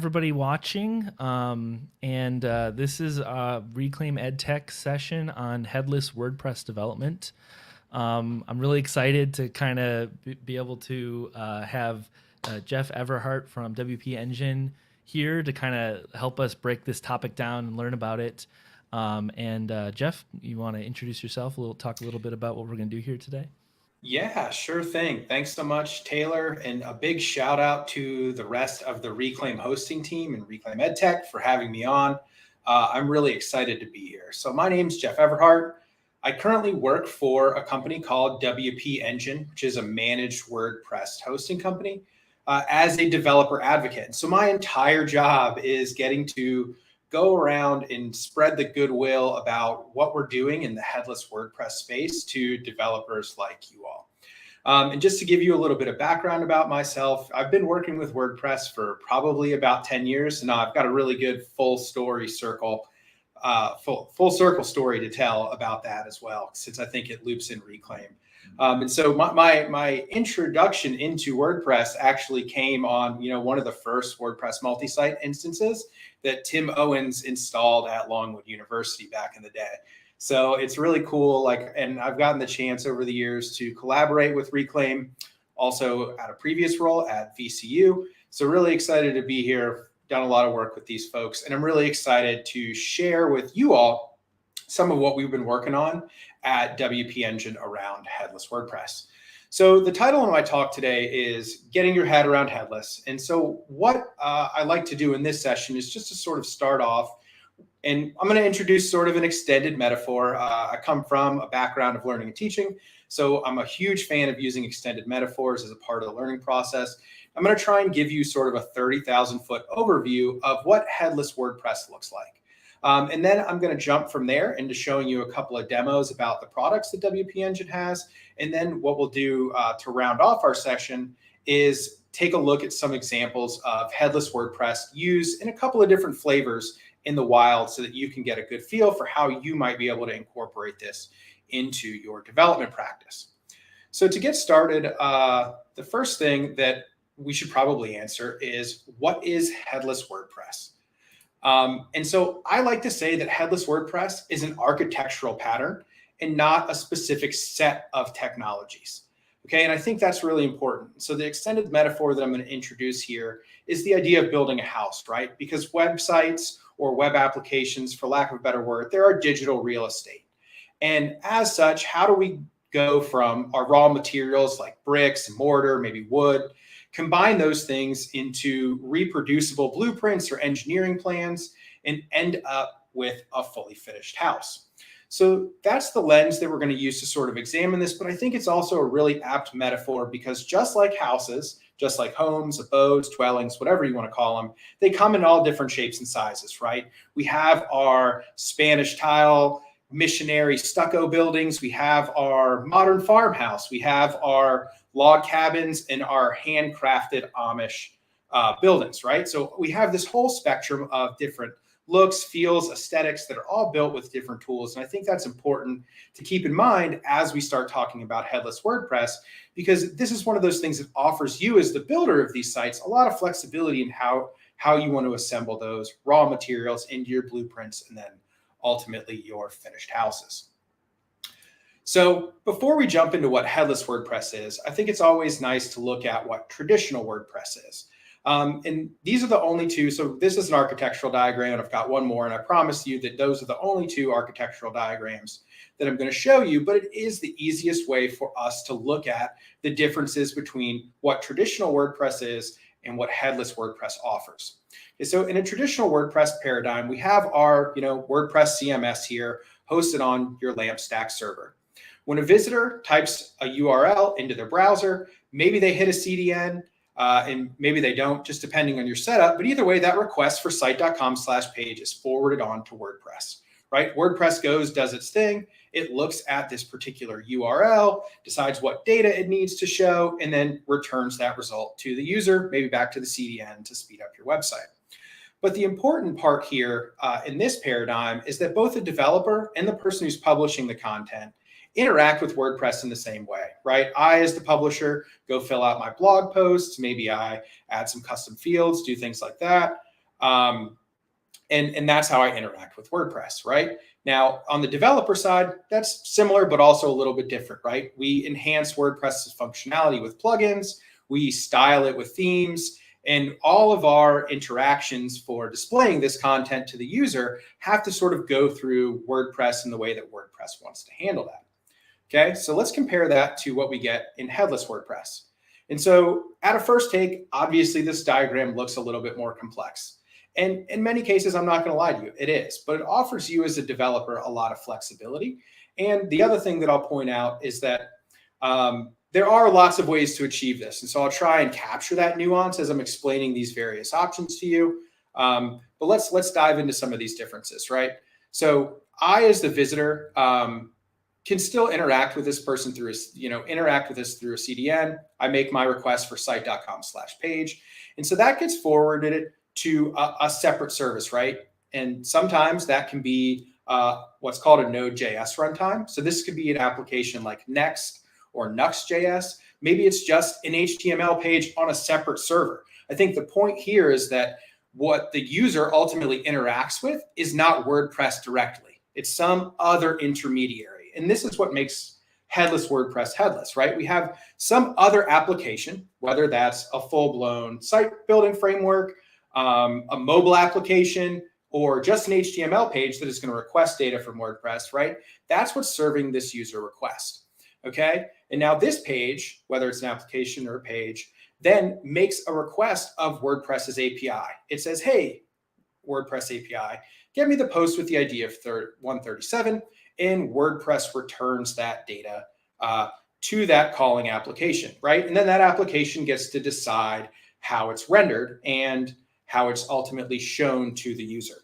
everybody watching. This is a Reclaim EdTech session on headless WordPress development. I'm really excited to kind of be able to have Jeff Everhart from WP Engine here to kind of help us break this topic down and learn about it. Jeff, you want to introduce yourself? Talk a little bit about what we're going to do here today. Yeah, sure thing. Thanks so much, Taylor. And a big shout out to the rest of the Reclaim hosting team and Reclaim EdTech for having me on. I'm really excited to be here. So my name's Jeff Everhart. I currently work for a company called WP Engine, which is a managed WordPress hosting company, as a developer advocate. So my entire job is getting to go around and spread the goodwill about what we're doing in the headless WordPress space to developers like you all. And just to give you a little bit of background about myself, I've been working with WordPress for probably about 10 years. And I've got a really good full circle story to tell about that as well, since I think it loops in Reclaim. And so my introduction into WordPress actually came on, one of the first WordPress multi-site instances that Tim Owens installed at Longwood University back in the day. So it's really cool. And I've gotten the chance over the years to collaborate with Reclaim, also at a previous role at VCU. So really excited to be here. Done a lot of work with these folks, and I'm really excited to share with you all some of what we've been working on at WP Engine around headless WordPress. So the title of my talk today is Getting Your Head Around Headless. And so what I like to do in this session is just to sort of start off, and I'm going to introduce sort of an extended metaphor. I come from a background of learning and teaching, so I'm a huge fan of using extended metaphors as a part of the learning process. I'm going to try and give you sort of a 30,000 foot overview of what headless WordPress looks like. And then I'm going to jump from there into showing you a couple of demos about the products that WP Engine has. And then what we'll do to round off our session is take a look at some examples of headless WordPress used in a couple of different flavors in the wild so that you can get a good feel for how you might be able to incorporate this into your development practice. So to get started, the first thing that we should probably answer is, what is headless WordPress? And so I like to say that headless WordPress is an architectural pattern and not a specific set of technologies. Okay, and I think that's really important. So the extended metaphor that I'm going to introduce here is the idea of building a house, right? Because websites or web applications, for lack of a better word, there are digital real estate. And as such, how do we go from our raw materials like bricks and mortar, maybe wood, combine those things into reproducible blueprints or engineering plans, and end up with a fully finished house? So that's the lens that we're going to use to sort of examine this. But I think it's also a really apt metaphor, because just like houses, just like homes, abodes, dwellings, whatever you want to call them, they come in all different shapes and sizes, right? We have our Spanish tile, missionary stucco buildings. We have our modern farmhouse. We have our log cabins and our handcrafted Amish buildings, right? So we have this whole spectrum of different looks, feels, aesthetics that are all built with different tools. And I think that's important to keep in mind as we start talking about headless WordPress, because this is one of those things that offers you as the builder of these sites a lot of flexibility in how you want to assemble those raw materials into your blueprints and then ultimately your finished houses. So before we jump into what headless WordPress is, I think it's always nice to look at what traditional WordPress is. And these are the only two. So this is an architectural diagram, and I've got one more, and I promise you that those are the only two architectural diagrams that I'm going to show you, but it is the easiest way for us to look at the differences between what traditional WordPress is and what headless WordPress offers. Okay, so in a traditional WordPress paradigm, we have our WordPress CMS here hosted on your LAMP stack server. When a visitor types a URL into their browser, maybe they hit a CDN, and maybe they don't, just depending on your setup. But either way, that request for site.com/page is forwarded on to WordPress, right? WordPress does its thing. It looks at this particular URL, decides what data it needs to show, and then returns that result to the user, maybe back to the CDN to speed up your website. But the important part here in this paradigm is that both the developer and the person who's publishing the content interact with WordPress in the same way, right? I, as the publisher, go fill out my blog posts. Maybe I add some custom fields, do things like that. And that's how I interact with WordPress, right? Now, on the developer side, that's similar, but also a little bit different, right? We enhance WordPress's functionality with plugins, we style it with themes, and all of our interactions for displaying this content to the user have to sort of go through WordPress in the way that WordPress wants to handle that. Okay, so let's compare that to what we get in headless WordPress. And so at a first take, obviously this diagram looks a little bit more complex. And in many cases, I'm not going to lie to you, it is, but it offers you as a developer a lot of flexibility. And the other thing that I'll point out is that there are lots of ways to achieve this. And so I'll try and capture that nuance as I'm explaining these various options to you. But let's dive into some of these differences, right? So I, as the visitor, can still interact with this person through interact with this through a CDN. I make my request for site.com/page. And so that gets forwarded to a separate service, right? And sometimes that can be what's called a Node.js runtime. So this could be an application like Next or Nuxt.js. Maybe it's just an HTML page on a separate server. I think the point here is that what the user ultimately interacts with is not WordPress directly. It's some other intermediary. And this is what makes headless WordPress headless, right? We have some other application, whether that's a full-blown site building framework, a mobile application, or just an HTML page that is going to request data from WordPress, right? That's what's serving this user request, okay? And now this page, whether it's an application or a page, then makes a request of WordPress's API. It says, hey, WordPress API, get me the post with the ID of 137, and WordPress returns that data to that calling application, right? And then that application gets to decide how it's rendered and how it's ultimately shown to the user,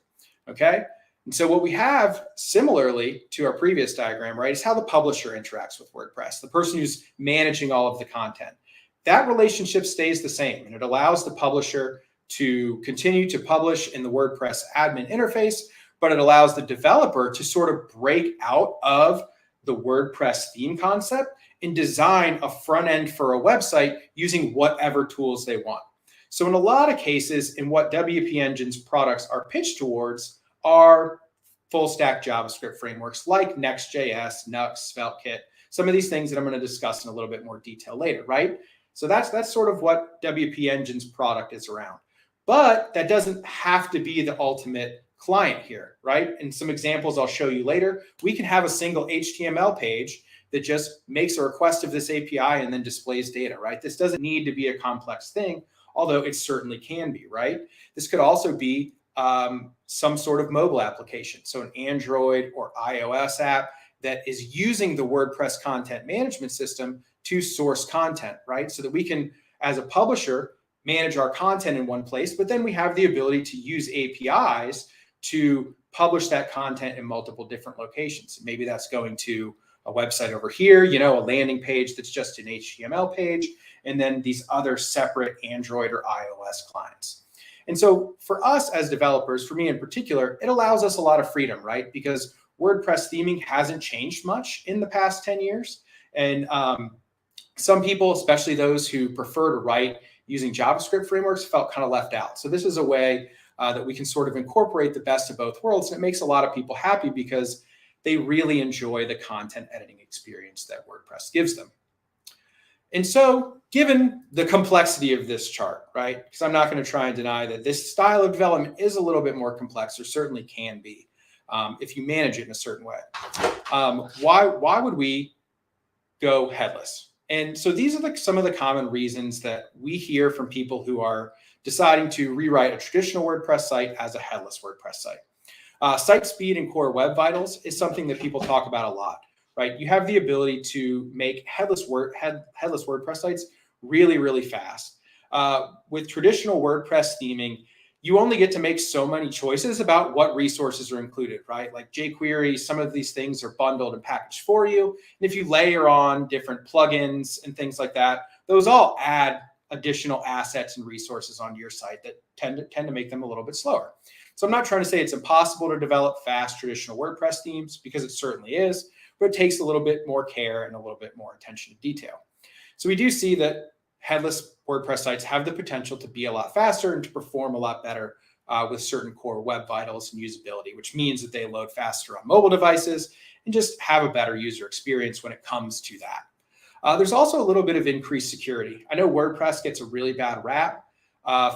okay? And so what we have similarly to our previous diagram, right, is how the publisher interacts with WordPress, the person who's managing all of the content. That relationship stays the same, and it allows the publisher to continue to publish in the WordPress admin interface, but it allows the developer to sort of break out of the WordPress theme concept and design a front end for a website using whatever tools they want. So in a lot of cases, in what WP Engine's products are pitched towards are full stack JavaScript frameworks like Next.js, Nuxt, SvelteKit, some of these things that I'm going to discuss in a little bit more detail later, right? So that's sort of what WP Engine's product is around. But that doesn't have to be the ultimate client here, right? And some examples I'll show you later. We can have a single HTML page that just makes a request of this API and then displays data, right? This doesn't need to be a complex thing, although it certainly can be, right? This could also be some sort of mobile application. So an Android or iOS app that is using the WordPress content management system to source content, right? So that we can, as a publisher, manage our content in one place, but then we have the ability to use APIs to publish that content in multiple different locations. Maybe that's going to a website over here, a landing page that's just an HTML page, and then these other separate Android or iOS clients. And so for us as developers, for me in particular, it allows us a lot of freedom, right? Because WordPress theming hasn't changed much in the past 10 years. And some people, especially those who prefer to write using JavaScript frameworks, felt kind of left out. So this is a way that we can sort of incorporate the best of both worlds. And it makes a lot of people happy because they really enjoy the content editing experience that WordPress gives them. And so given the complexity of this chart, right, because I'm not going to try and deny that this style of development is a little bit more complex, or certainly can be if you manage it in a certain way. Why would we go headless? And so these are some of the common reasons that we hear from people who are deciding to rewrite a traditional WordPress site as a headless WordPress site. Site speed and core web vitals is something that people talk about a lot, right? You have the ability to make headless WordPress sites really, really fast. With traditional WordPress theming, you only get to make so many choices about what resources are included, right? Like jQuery, some of these things are bundled and packaged for you. And if you layer on different plugins and things like that, those all add additional assets and resources onto your site that tend to make them a little bit slower. So I'm not trying to say it's impossible to develop fast traditional WordPress themes, because it certainly is, but it takes a little bit more care and a little bit more attention to detail. So we do see that headless WordPress sites have the potential to be a lot faster and to perform a lot better with certain core web vitals and usability, which means that they load faster on mobile devices and just have a better user experience when it comes to that. There's also a little bit of increased security. I know WordPress gets a really bad rap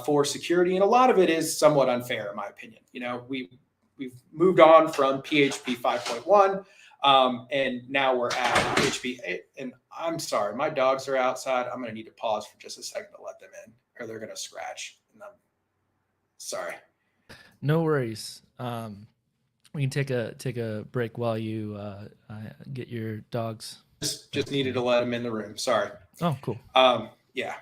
for security, and a lot of it is somewhat unfair, in my opinion. We've moved on from PHP 5.1, and now we're at PHP 8. And I'm sorry, my dogs are outside. I'm going to need to pause for just a second to let them in, or they're going to scratch. And I'm sorry. No worries. We can take a break while you get your dogs. Just needed to let them in the room. Sorry. Oh, cool. Yeah.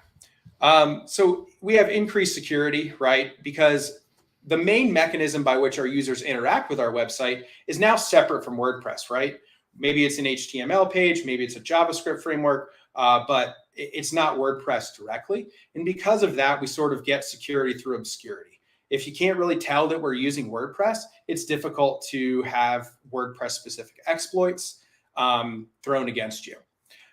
So we have increased security, right? Because the main mechanism by which our users interact with our website is now separate from WordPress, right? Maybe it's an HTML page, maybe it's a JavaScript framework, but it's not WordPress directly. And because of that, we sort of get security through obscurity. If you can't really tell that we're using WordPress, it's difficult to have WordPress specific exploits thrown against you.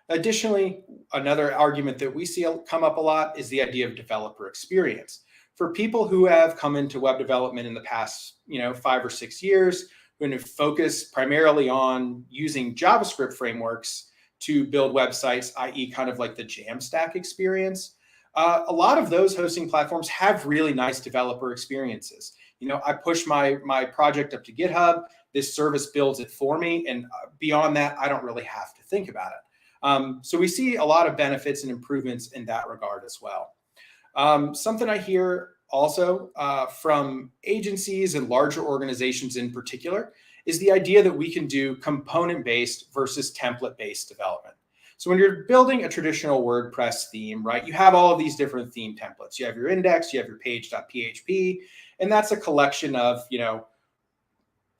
Additionally, another argument that we see come up a lot is the idea of developer experience. For people who have come into web development in the past, 5 or 6 years, who have focused primarily on using JavaScript frameworks to build websites, i.e. kind of like the Jamstack experience, a lot of those hosting platforms have really nice developer experiences. I push my project up to GitHub, this service builds it for me, and beyond that, I don't really have to think about it. So we see a lot of benefits and improvements in that regard as well. Something I hear also from agencies and larger organizations in particular is the idea that we can do component-based versus template-based development. So when you're building a traditional WordPress theme, right, you have all of these different theme templates. You have your index, you have your page.php, and that's a collection of,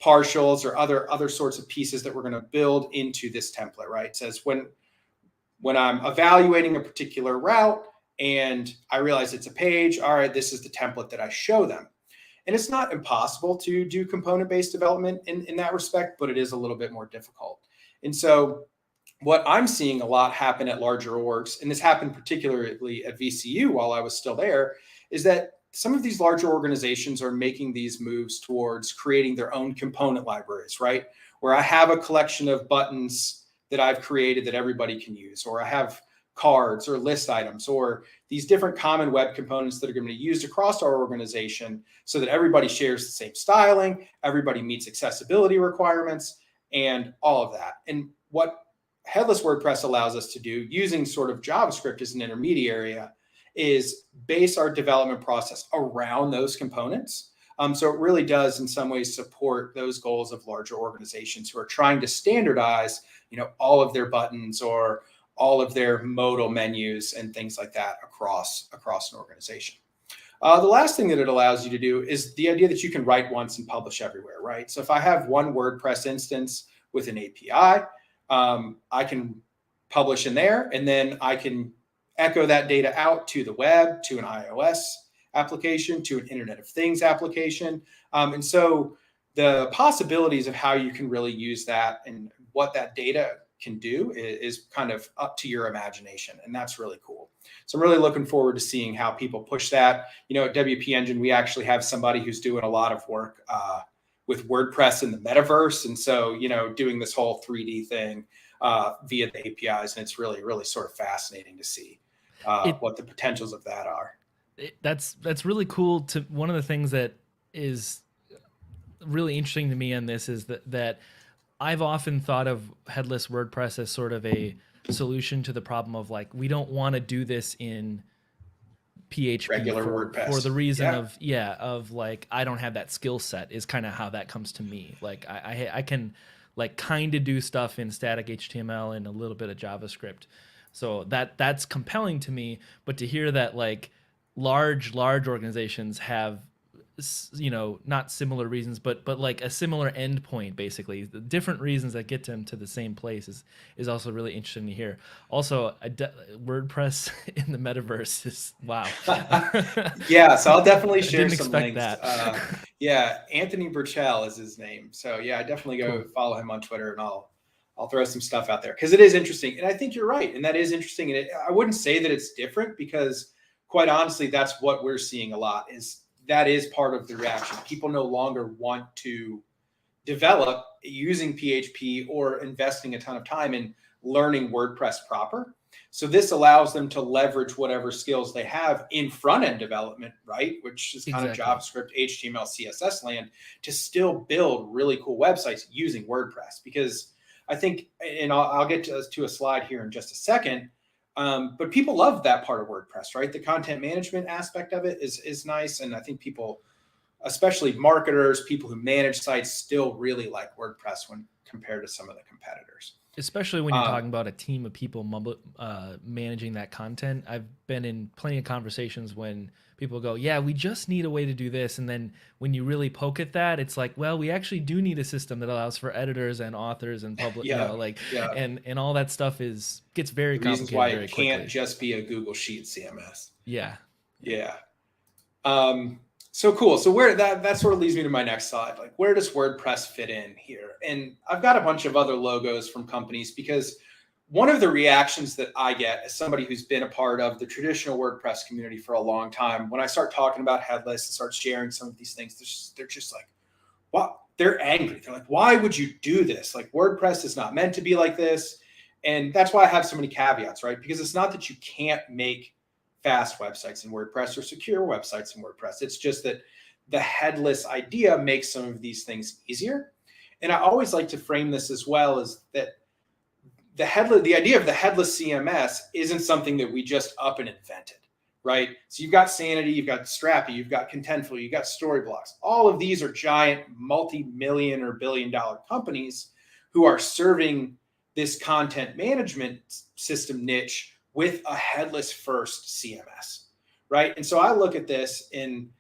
partials or other sorts of pieces that we're going to build into this template, right? It says when I'm evaluating a particular route and I realize it's a page, all right, this is the template that I show them. And it's not impossible to do component-based development in that respect, but it is a little bit more difficult. And so what I'm seeing a lot happen at larger orgs, and this happened particularly at VCU while I was still there, is that some of these larger organizations are making these moves towards creating their own component libraries, right? Where I have a collection of buttons that I've created that everybody can use, or I have cards or list items, or these different common web components that are going to be used across our organization so that everybody shares the same styling, everybody meets accessibility requirements, and all of that. And what Headless WordPress allows us to do, using sort of JavaScript as an intermediary, is base our development process around those components. So it really does in some ways support those goals of larger organizations who are trying to standardize, all of their buttons or all of their modal menus and things like that across an organization. The last thing that it allows you to do is the idea that you can write once and publish everywhere, right? So if I have one WordPress instance with an API, I can publish in there, and then I can echo that data out to the web, to an iOS application, to an Internet of Things application. And so the possibilities of how you can really use that and what that data can do is kind of up to your imagination. And that's really cool. So I'm really looking forward to seeing how people push that. At WP Engine, we actually have somebody who's doing a lot of work with WordPress in the metaverse. And so, doing this whole 3D thing via the APIs. And it's really, really sort of fascinating to see what the potentials of that are. That's really cool. One of the things that is really interesting to me on this is that I've often thought of Headless WordPress as sort of a solution to the problem of like, we don't want to do this in PHP regular WordPress for the reason of like, I don't have that skill set is kind of how that comes to me. Like I can like kind of do stuff in static HTML and a little bit of JavaScript. So that's compelling to me, but to hear that like large organizations have, not similar reasons, but like a similar endpoint, basically the different reasons that get them to the same place is also really interesting to hear. Also, WordPress in the metaverse is wow. Yeah, so I'll definitely share some links. That. Anthony Burchell is his name. So yeah, I definitely go follow him on Twitter, and I'll throw some stuff out there because it is interesting. And I think you're right, and that is interesting. And I wouldn't say that it's different because, quite honestly, that's what we're seeing a lot is that is part of the reaction. People no longer want to develop using PHP or investing a ton of time in learning WordPress proper. So this allows them to leverage whatever skills they have in front-end development, right? Which is kind of Exactly. JavaScript, HTML, CSS land, to still build really cool websites using WordPress. Because I think, and I'll get to a slide here in just a second, but people love that part of WordPress, right? The content management aspect of it is nice. And I think people, especially marketers, people who manage sites, still really like WordPress when compared to some of the competitors. Especially when you're talking about a team of people managing that content. I've been in plenty of conversations when people go, yeah, we just need a way to do this. And then when you really poke at that, it's like, well, we actually do need a system that allows for editors and authors and public, Yeah, and all that stuff gets very the reasons complicated why very it can't quickly. just be a Google Sheet CMS. Yeah. Yeah. So cool. So that sort of leads me to my next slide. Like, where does WordPress fit in here? And I've got a bunch of other logos from companies, because one of the reactions that I get as somebody who's been a part of the traditional WordPress community for a long time, when I start talking about Headless and start sharing some of these things, they're just like, wow, they're angry. They're like, why would you do this? Like, WordPress is not meant to be like this. And that's why I have so many caveats, right? Because it's not that you can't make fast websites in WordPress or secure websites in WordPress. It's just that the headless idea makes some of these things easier. And I always like to frame this as well, as that the idea of the headless CMS isn't something that we just up and invented, right? So you've got Sanity, you've got Strappy, you've got Contentful, you've got Storyblocks. All of these are giant multi-million or billion-dollar companies who are serving this content management system niche with a headless first CMS, right? And so I look at this, in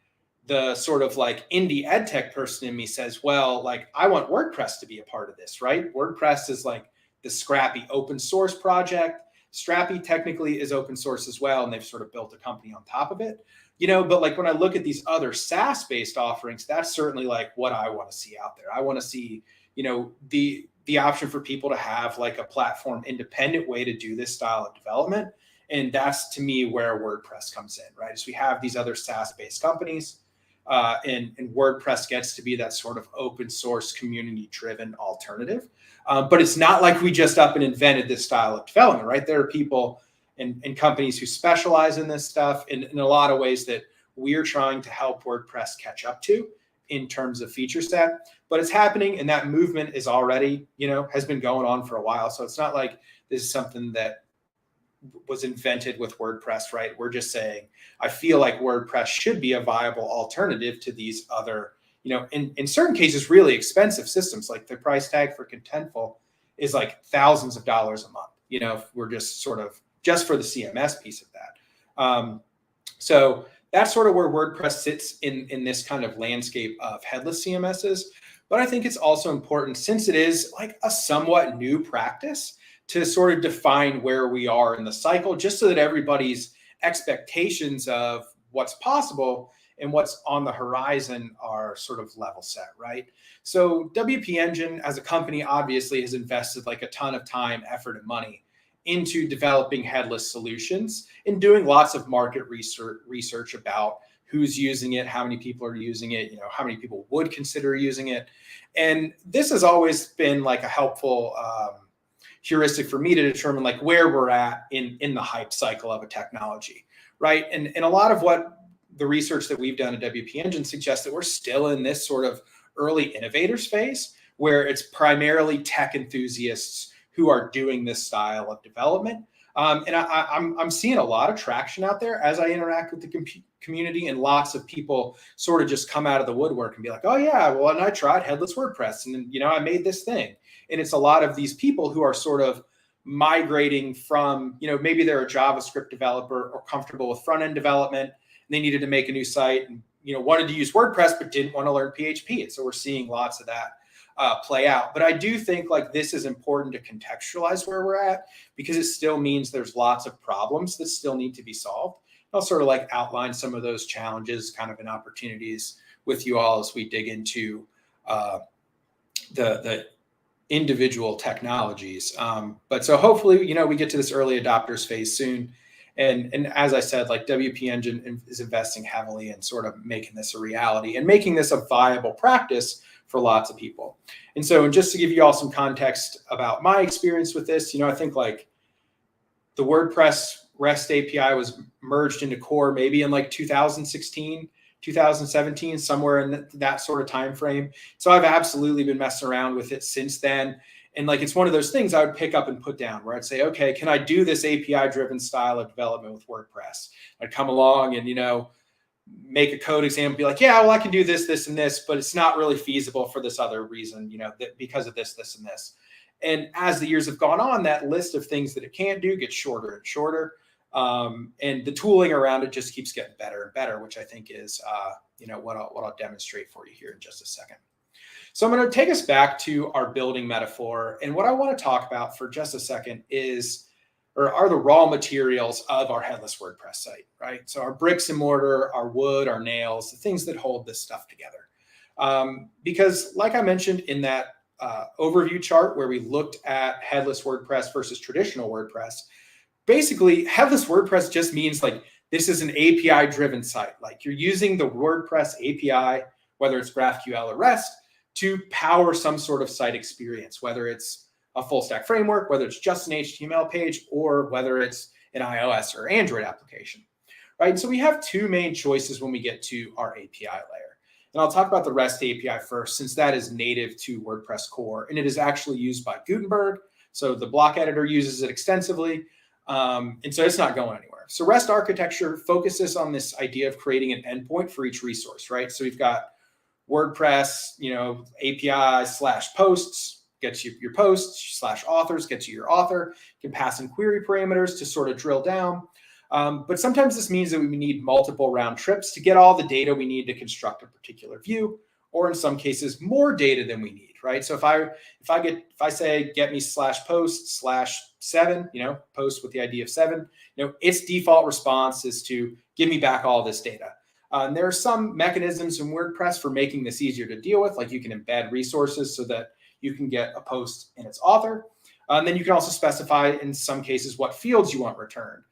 the sort of like indie ed tech person in me says, well, like, I want WordPress to be a part of this, right? WordPress is like the scrappy open source project. Strappy technically is open source as well, and they've sort of built a company on top of it, but like, when I look at these other SaaS-based offerings, that's certainly like what I want to see out there. I want to see, the option for people to have like a platform independent way to do this style of development. And that's, to me, where WordPress comes in, right? Is we have these other SaaS-based companies, and WordPress gets to be that sort of open source, community-driven alternative. But it's not like we just up and invented this style of development, right? There are people and companies who specialize in this stuff in a lot of ways that we're trying to help WordPress catch up to in terms of feature set. But it's happening, and that movement is already, has been going on for a while. So it's not like this is something that was invented with WordPress, right? We're just saying, I feel like WordPress should be a viable alternative to these other, in certain cases, really expensive systems. Like, the price tag for Contentful is like thousands of dollars a month, if we're just for the CMS piece of that. So that's sort of where WordPress sits in this kind of landscape of headless CMSs. But I think it's also important, since it is like a somewhat new practice, to sort of define where we are in the cycle, just so that everybody's expectations of what's possible and what's on the horizon are sort of level set, right? So WP Engine as a company obviously has invested like a ton of time, effort, and money into developing headless solutions and doing lots of market research about who's using it, how many people are using it, how many people would consider using it. And this has always been like a helpful heuristic for me to determine like where we're at in the hype cycle of a technology, right? And a lot of what the research that we've done at WP Engine suggests that we're still in this sort of early innovators phase, where it's primarily tech enthusiasts who are doing this style of development. And I'm seeing a lot of traction out there as I interact with the community, and lots of people sort of just come out of the woodwork and be like, oh yeah, well, and I tried headless WordPress, and I made this thing. And it's a lot of these people who are sort of migrating from, maybe they're a JavaScript developer or comfortable with front-end development, and they needed to make a new site and, wanted to use WordPress, but didn't want to learn PHP. And so we're seeing lots of that play out. But I do think like this is important to contextualize where we're at, because it still means there's lots of problems that still need to be solved. I'll sort of like outline some of those challenges kind of in opportunities with you all as we dig into the individual technologies. But so hopefully, we get to this early adopters phase soon. And as I said, like WP Engine is investing heavily in sort of making this a reality and making this a viable practice for lots of people. And so just to give you all some context about my experience with this, I think like the WordPress REST API was merged into core maybe in like 2016, 2017, somewhere in that sort of time frame. So I've absolutely been messing around with it since then. And like, it's one of those things I would pick up and put down where I'd say, okay, can I do this API driven style of development with WordPress? I'd come along and, make a code example, be like, yeah, well, I can do this, this, and this, but it's not really feasible for this other reason, because of this, this, and this. And as the years have gone on, that list of things that it can't do gets shorter and shorter. And the tooling around it just keeps getting better and better, which I think is, what I'll demonstrate for you here in just a second. So I'm going to take us back to our building metaphor. And what I want to talk about for just a second are the raw materials of our headless WordPress site, right? So our bricks and mortar, our wood, our nails, the things that hold this stuff together. Because like I mentioned in that overview chart where we looked at headless WordPress versus traditional WordPress, basically headless WordPress just means like this is an API driven site. Like you're using the WordPress API, whether it's GraphQL or REST, to power some sort of site experience, whether it's a full stack framework, whether it's just an HTML page, or whether it's an iOS or Android application, right? And so we have two main choices when we get to our API layer. And I'll talk about the REST API first, since that is native to WordPress core, and it is actually used by Gutenberg. So the block editor uses it extensively. And so it's not going anywhere. So REST architecture focuses on this idea of creating an endpoint for each resource, right? So we've got WordPress, API /posts gets you your posts, /authors gets you your author. You can pass in query parameters to sort of drill down. But sometimes this means that we need multiple round trips to get all the data we need to construct a particular view, or in some cases more data than we need, right? So if I say get me /post /7, post with the ID of 7, its default response is to give me back all this data. And there are some mechanisms in WordPress for making this easier to deal with, like you can embed resources so that you can get a post in its author. And then you can also specify in some cases what fields you want returned.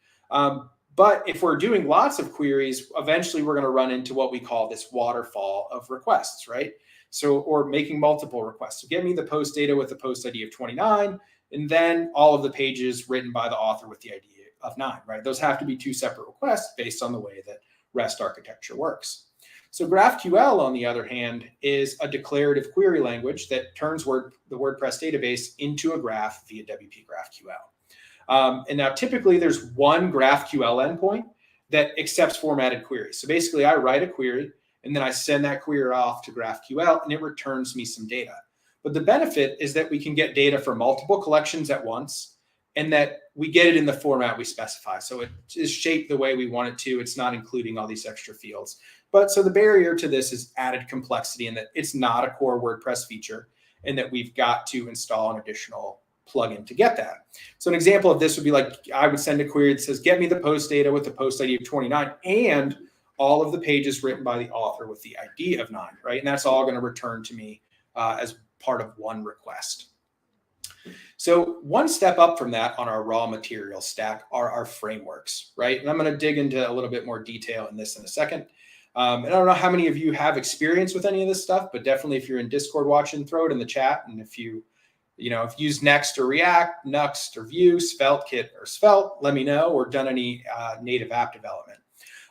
But if we're doing lots of queries, eventually we're going to run into what we call this waterfall of requests, right? So, or making multiple requests. So get me the post data with the post ID of 29, and then all of the pages written by the author with the ID of 9, right? Those have to be two separate requests based on the way that REST architecture works. So GraphQL, on the other hand, is a declarative query language that turns the WordPress database into a graph via WP GraphQL. And now typically there's one GraphQL endpoint that accepts formatted queries. So basically I write a query and then I send that query off to GraphQL and it returns me some data. But the benefit is that we can get data from multiple collections at once and that we get it in the format we specify. So it is shaped the way we want it to. It's not including all these extra fields. But so the barrier to this is added complexity in that it's not a core WordPress feature and that we've got to install an additional plugin to get that. So an example of this would be like, I would send a query that says, get me the post data with the post ID of 29 and all of the pages written by the author with the ID of 9, right? And that's all going to return to me as part of one request. So one step up from that on our raw material stack are our frameworks, right? And I'm going to dig into a little bit more detail in this in a second. And I don't know how many of you have experience with any of this stuff, but definitely if you're in Discord watching, throw it in the chat. And if you used Next or React, Nuxt or Vue, SvelteKit or Svelte, let me know, or done any native app development.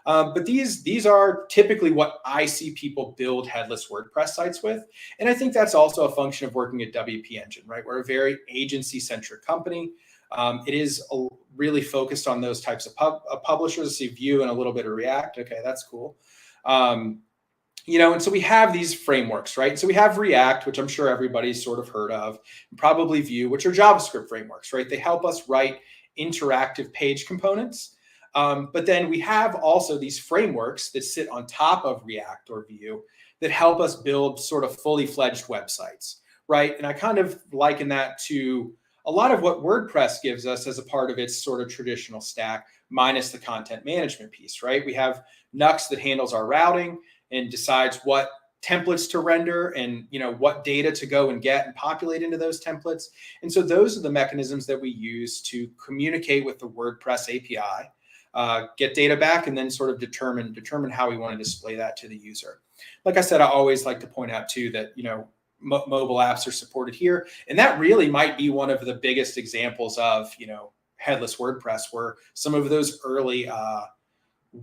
But these are typically what I see people build headless WordPress sites with. And I think that's also a function of working at WP Engine, right? We're a very agency-centric company. It is really focused on those types of publishers. See Vue and a little bit of React. Okay, that's cool. And so we have these frameworks, right? So we have React, which I'm sure everybody's sort of heard of, and probably Vue, which are JavaScript frameworks, right? They help us write interactive page components. But then we have also these frameworks that sit on top of React or Vue that help us build sort of fully fledged websites, right? And I kind of liken that to a lot of what WordPress gives us as a part of its sort of traditional stack, minus the content management piece, right? We have Nuxt that handles our routing and decides what templates to render and what data to go and get and populate into those templates. And so those are the mechanisms that we use to communicate with the WordPress API. get data back, and then sort of determine how we want to display that to the user. Like I said, I always like to point out too that, mobile apps are supported here. And that really might be one of the biggest examples of, headless WordPress, where some of those early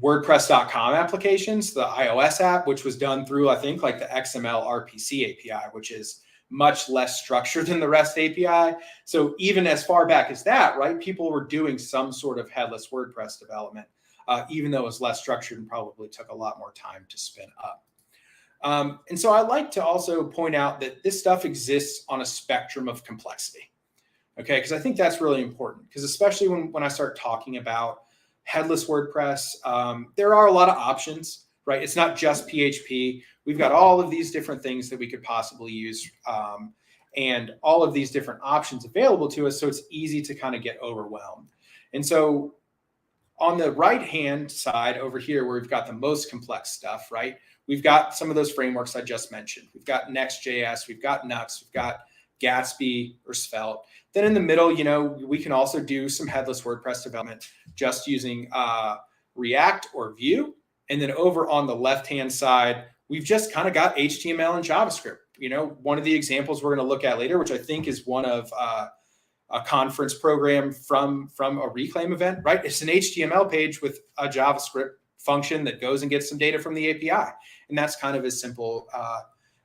WordPress.com applications, the iOS app, which was done through, I think, like the XML RPC API, which is much less structured than the REST API. So even as far back as that, right, people were doing some sort of headless WordPress development, even though it was less structured and probably took a lot more time to spin up. And so I like to also point out that this stuff exists on a spectrum of complexity. Okay, because I think that's really important, because especially when I start talking about headless WordPress, there are a lot of options, right? It's not just PHP. We've got all of these different things that we could possibly use, and all of these different options available to us. So it's easy to kind of get overwhelmed. And so on the right-hand side over here, where we've got the most complex stuff, right? We've got some of those frameworks I just mentioned. We've got Next.js, we've got Nuxt, we've got Gatsby or Svelte. Then in the middle, we can also do some headless WordPress development just using React or Vue. And then over on the left-hand side, we've just kind of got HTML and JavaScript. One of the examples we're going to look at later, which I think is one of a conference program from a Reclaim event, right? It's an HTML page with a JavaScript function that goes and gets some data from the API. And that's kind of as simple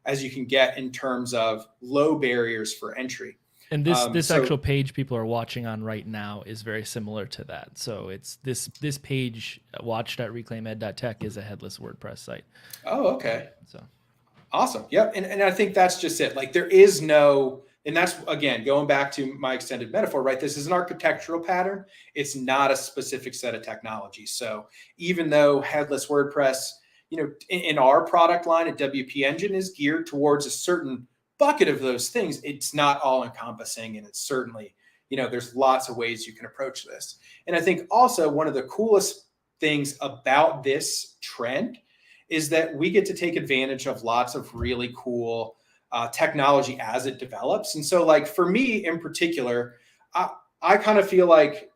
as you can get in terms of low barriers for entry. And this actual page people are watching on right now is very similar to that. So it's this page, watch.reclaimed.tech, is a headless WordPress site. Oh, okay. So awesome. Yep. And I think that's just it. Like there is no, and that's, again, going back to my extended metaphor, right? This is an architectural pattern. It's not a specific set of technologies. So even though headless WordPress, in our product line at WP Engine is geared towards a certain bucket of those things, it's not all encompassing. And it's certainly, there's lots of ways you can approach this. And I think also one of the coolest things about this trend is that we get to take advantage of lots of really cool technology as it develops. And so like for me in particular, I kind of feel like,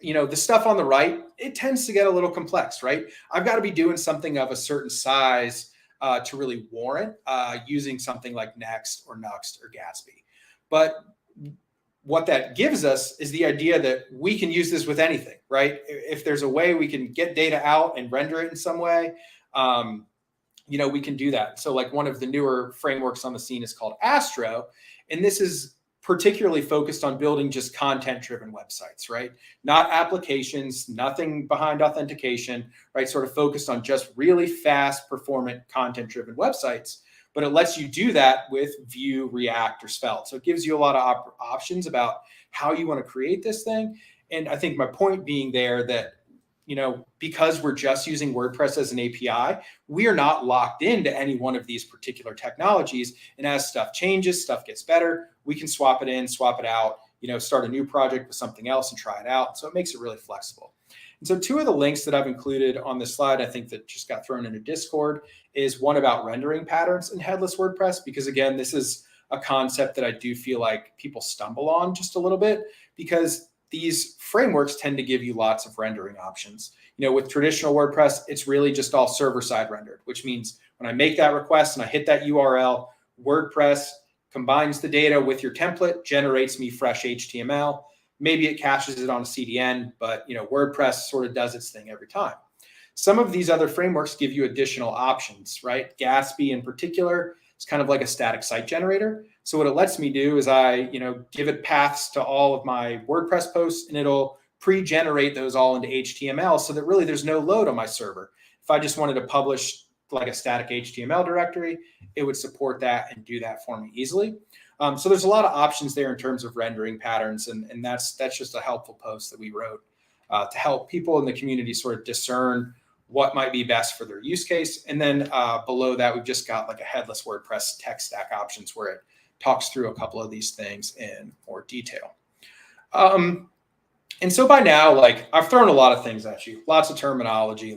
the stuff on the right, it tends to get a little complex, right? I've got to be doing something of a certain size to really warrant using something like Next or Nuxt or Gatsby. But what that gives us is the idea that we can use this with anything, right? If there's a way we can get data out and render it in some way, we can do that. So like one of the newer frameworks on the scene is called Astro. And this is particularly focused on building just content-driven websites, right? Not applications, nothing behind authentication, right? Sort of focused on just really fast, performant, content-driven websites. But it lets you do that with Vue, React, or Svelte. So it gives you a lot of options about how you want to create this thing. And I think my point being there that, because we're just using WordPress as an API, we are not locked into any one of these particular technologies. And as stuff changes, stuff gets better, we can swap it in, swap it out, start a new project with something else and try it out. So it makes it really flexible. And so two of the links that I've included on this slide, I think that just got thrown into Discord, is one about rendering patterns in headless WordPress, because again, this is a concept that I do feel like people stumble on just a little bit, because these frameworks tend to give you lots of rendering options. With traditional WordPress, it's really just all server-side rendered, which means when I make that request and I hit that URL, WordPress combines the data with your template, generates me fresh HTML. Maybe it caches it on a CDN, but WordPress sort of does its thing every time. Some of these other frameworks give you additional options, right? Gatsby in particular, it's kind of like a static site generator. So what it lets me do is I, give it paths to all of my WordPress posts, and it'll pre-generate those all into HTML so that really there's no load on my server. If I just wanted to publish like a static HTML directory, it would support that and do that for me easily. So there's a lot of options there in terms of rendering patterns, and that's just a helpful post that we wrote to help people in the community sort of discern what might be best for their use case. And then below that, we've just got like a headless WordPress tech stack options where it talks through a couple of these things in more detail. And so by now, like I've thrown a lot of things at you, lots of terminology,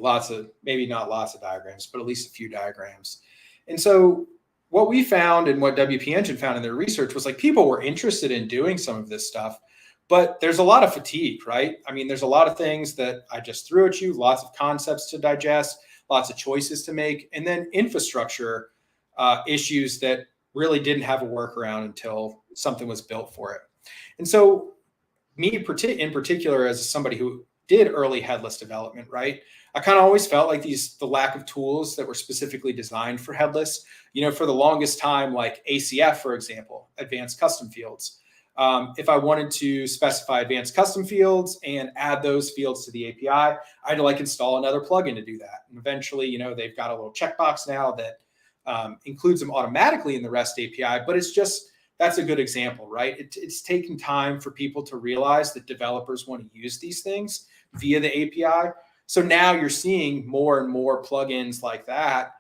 maybe not lots of diagrams, but at least a few diagrams. And so what we found and what WP Engine found in their research was like people were interested in doing some of this stuff, But there's a lot of fatigue, right? I mean, there's a lot of things that I just threw at you, lots of concepts to digest, lots of choices to make, and then infrastructure issues that really didn't have a workaround until something was built for it. And so me in particular, as somebody who did early headless development, right? I kind of always felt like the lack of tools that were specifically designed for headless, for the longest time, like ACF, for example, advanced custom fields. If I wanted to specify advanced custom fields and add those fields to the API, I had to install another plugin to do that. And eventually, they've got a little checkbox now that includes them automatically in the REST API, but that's a good example, right? It's taking time for people to realize that developers want to use these things via the API. So now you're seeing more and more plugins like that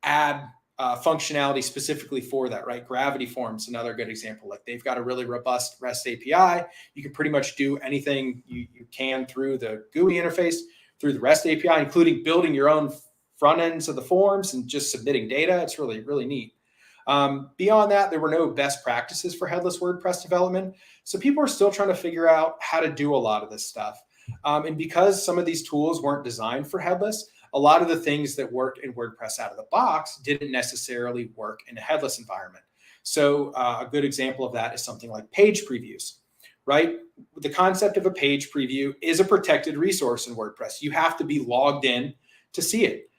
add functionality specifically for that, right? Gravity Form's another good example. Like they've got a really robust REST API. You can pretty much do anything you can through the GUI interface, through the REST API, including building your own front ends of the forms and just submitting data. It's really, really neat. Beyond that, there were no best practices for headless WordPress development. So people are still trying to figure out how to do a lot of this stuff. And because some of these tools weren't designed for headless, a lot of the things that work in WordPress out of the box didn't necessarily work in a headless environment. So a good example of that is something like page previews, right? The concept of a page preview is a protected resource in WordPress. You have to be logged in to see it.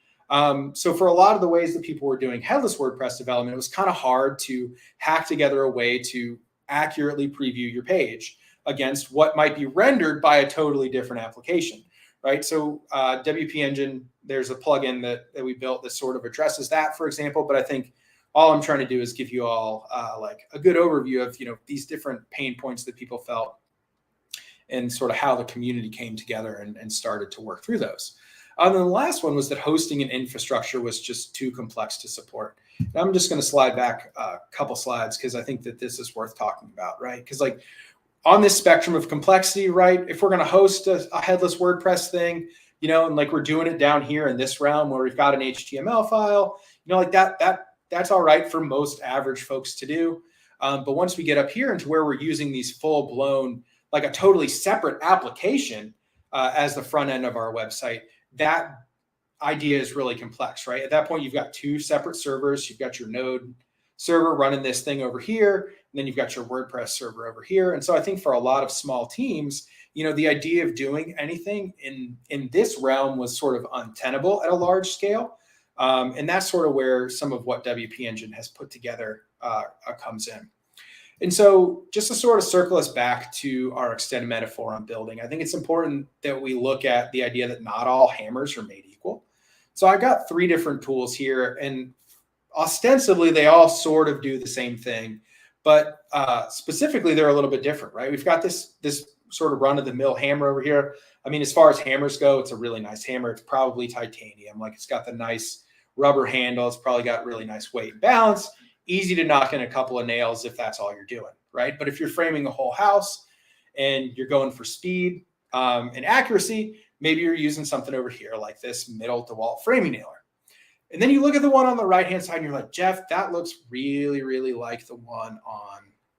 So for a lot of the ways that people were doing headless WordPress development, it was kind of hard to hack together a way to accurately preview your page against what might be rendered by a totally different application, right? So WP Engine, there's a plugin that we built that sort of addresses that, for example. But I think all I'm trying to do is give you all like a good overview of these different pain points that people felt and sort of how the community came together and started to work through those. And then the last one was that hosting and infrastructure was just too complex to support. And I'm just going to slide back a couple slides because I think that this is worth talking about, right? Because on this spectrum of complexity, right, if we're going to host a headless WordPress thing, and we're doing it down here in this realm where we've got an HTML file, that's all right for most average folks to do. But once we get up here into where we're using these full blown, like a totally separate application as the front end of our website, that idea is really complex, right? At that point, you've got two separate servers. You've got your node server running this thing over here, and then you've got your WordPress server over here. And so I think for a lot of small teams, the idea of doing anything in this realm was sort of untenable at a large scale. And that's sort of where some of what WP Engine has put together comes in. And so just to sort of circle us back to our extended metaphor on building, I think it's important that we look at the idea that not all hammers are made equal. So I've got 3 different tools here, and ostensibly they all sort of do the same thing, but specifically they're a little bit different, right? We've got this sort of run-of-the-mill hammer over here. I mean, as far as hammers go, it's a really nice hammer. It's probably titanium. Like it's got the nice rubber handle. It's probably got really nice weight and balance. Easy to knock in a couple of nails if that's all you're doing, right? But if you're framing a whole house and you're going for speed and accuracy, maybe you're using something over here like this middle DeWalt framing nailer. And then you look at the one on the right-hand side and you're like, Jeff, that looks really, really like the one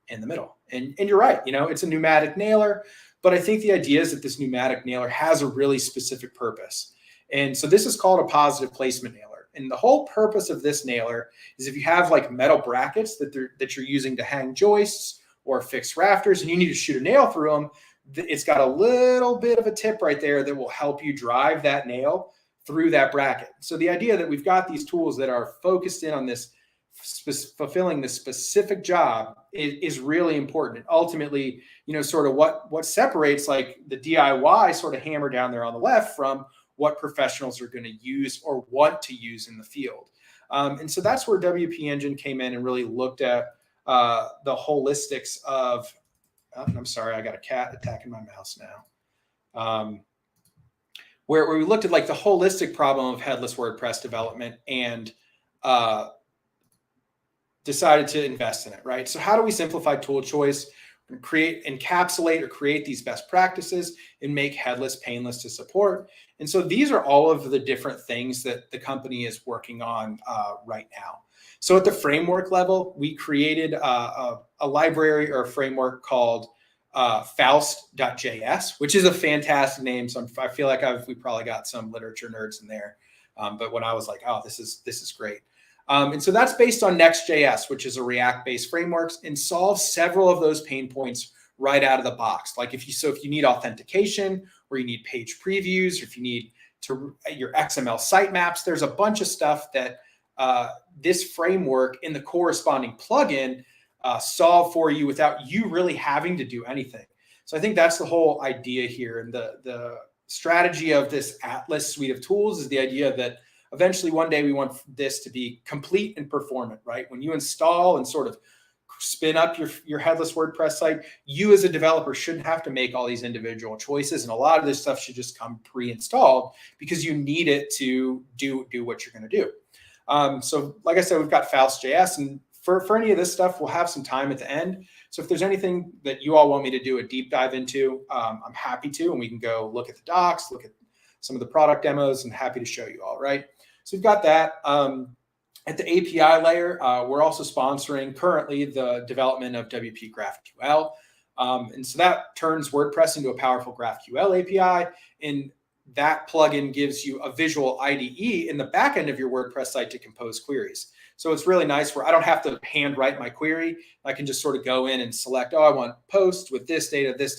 in the middle. And you're right, it's a pneumatic nailer, but I think the idea is that this pneumatic nailer has a really specific purpose. And so this is called a positive placement nailer. And the whole purpose of this nailer is if you have like metal brackets that you're using to hang joists or fix rafters and you need to shoot a nail through them, it's got a little bit of a tip right there that will help you drive that nail through that bracket. So the idea that we've got these tools that are focused in on this, fulfilling this specific job is really important. And ultimately, sort of what separates like the DIY sort of hammer down there on the left from what professionals are going to use or want to use in the field. And so that's where WP Engine came in and really looked at the holistics of, I'm sorry, I got a cat attacking my mouse now. Where we looked at like the holistic problem of headless WordPress development and decided to invest in it, right? So how do we simplify tool choice, encapsulate or create these best practices and make headless painless to support? And so these are all of the different things that the company is working on right now. So at the framework level, we created a library or a framework called Faust.js, which is a fantastic name. So I feel like we probably got some literature nerds in there. But when I was like, oh, this is great. And so that's based on Next.js, which is a React-based framework, and solves several of those pain points right out of the box. Like if you need authentication, or you need page previews, or if you need your XML sitemaps, there's a bunch of stuff that this framework in the corresponding plugin solve for you without you really having to do anything. So I think that's the whole idea here. And the strategy of this Atlas suite of tools is the idea that eventually one day we want this to be complete and performant, right? When you install and sort of spin up your headless WordPress site, you as a developer shouldn't have to make all these individual choices. And a lot of this stuff should just come pre-installed because you need it to do what you're going to do. So like I said, we've got Faust.js, and for any of this stuff, we'll have some time at the end. So if there's anything that you all want me to do a deep dive into, I'm happy to, and we can go look at the docs, look at some of the product demos, and happy to show you all, right? So we've got that. At the API layer, we're also sponsoring currently the development of WP GraphQL. And so that turns WordPress into a powerful GraphQL API. And that plugin gives you a visual IDE in the back end of your WordPress site to compose queries. So it's really nice where I don't have to hand write my query. I can just sort of go in and select, oh, I want post with this data, and this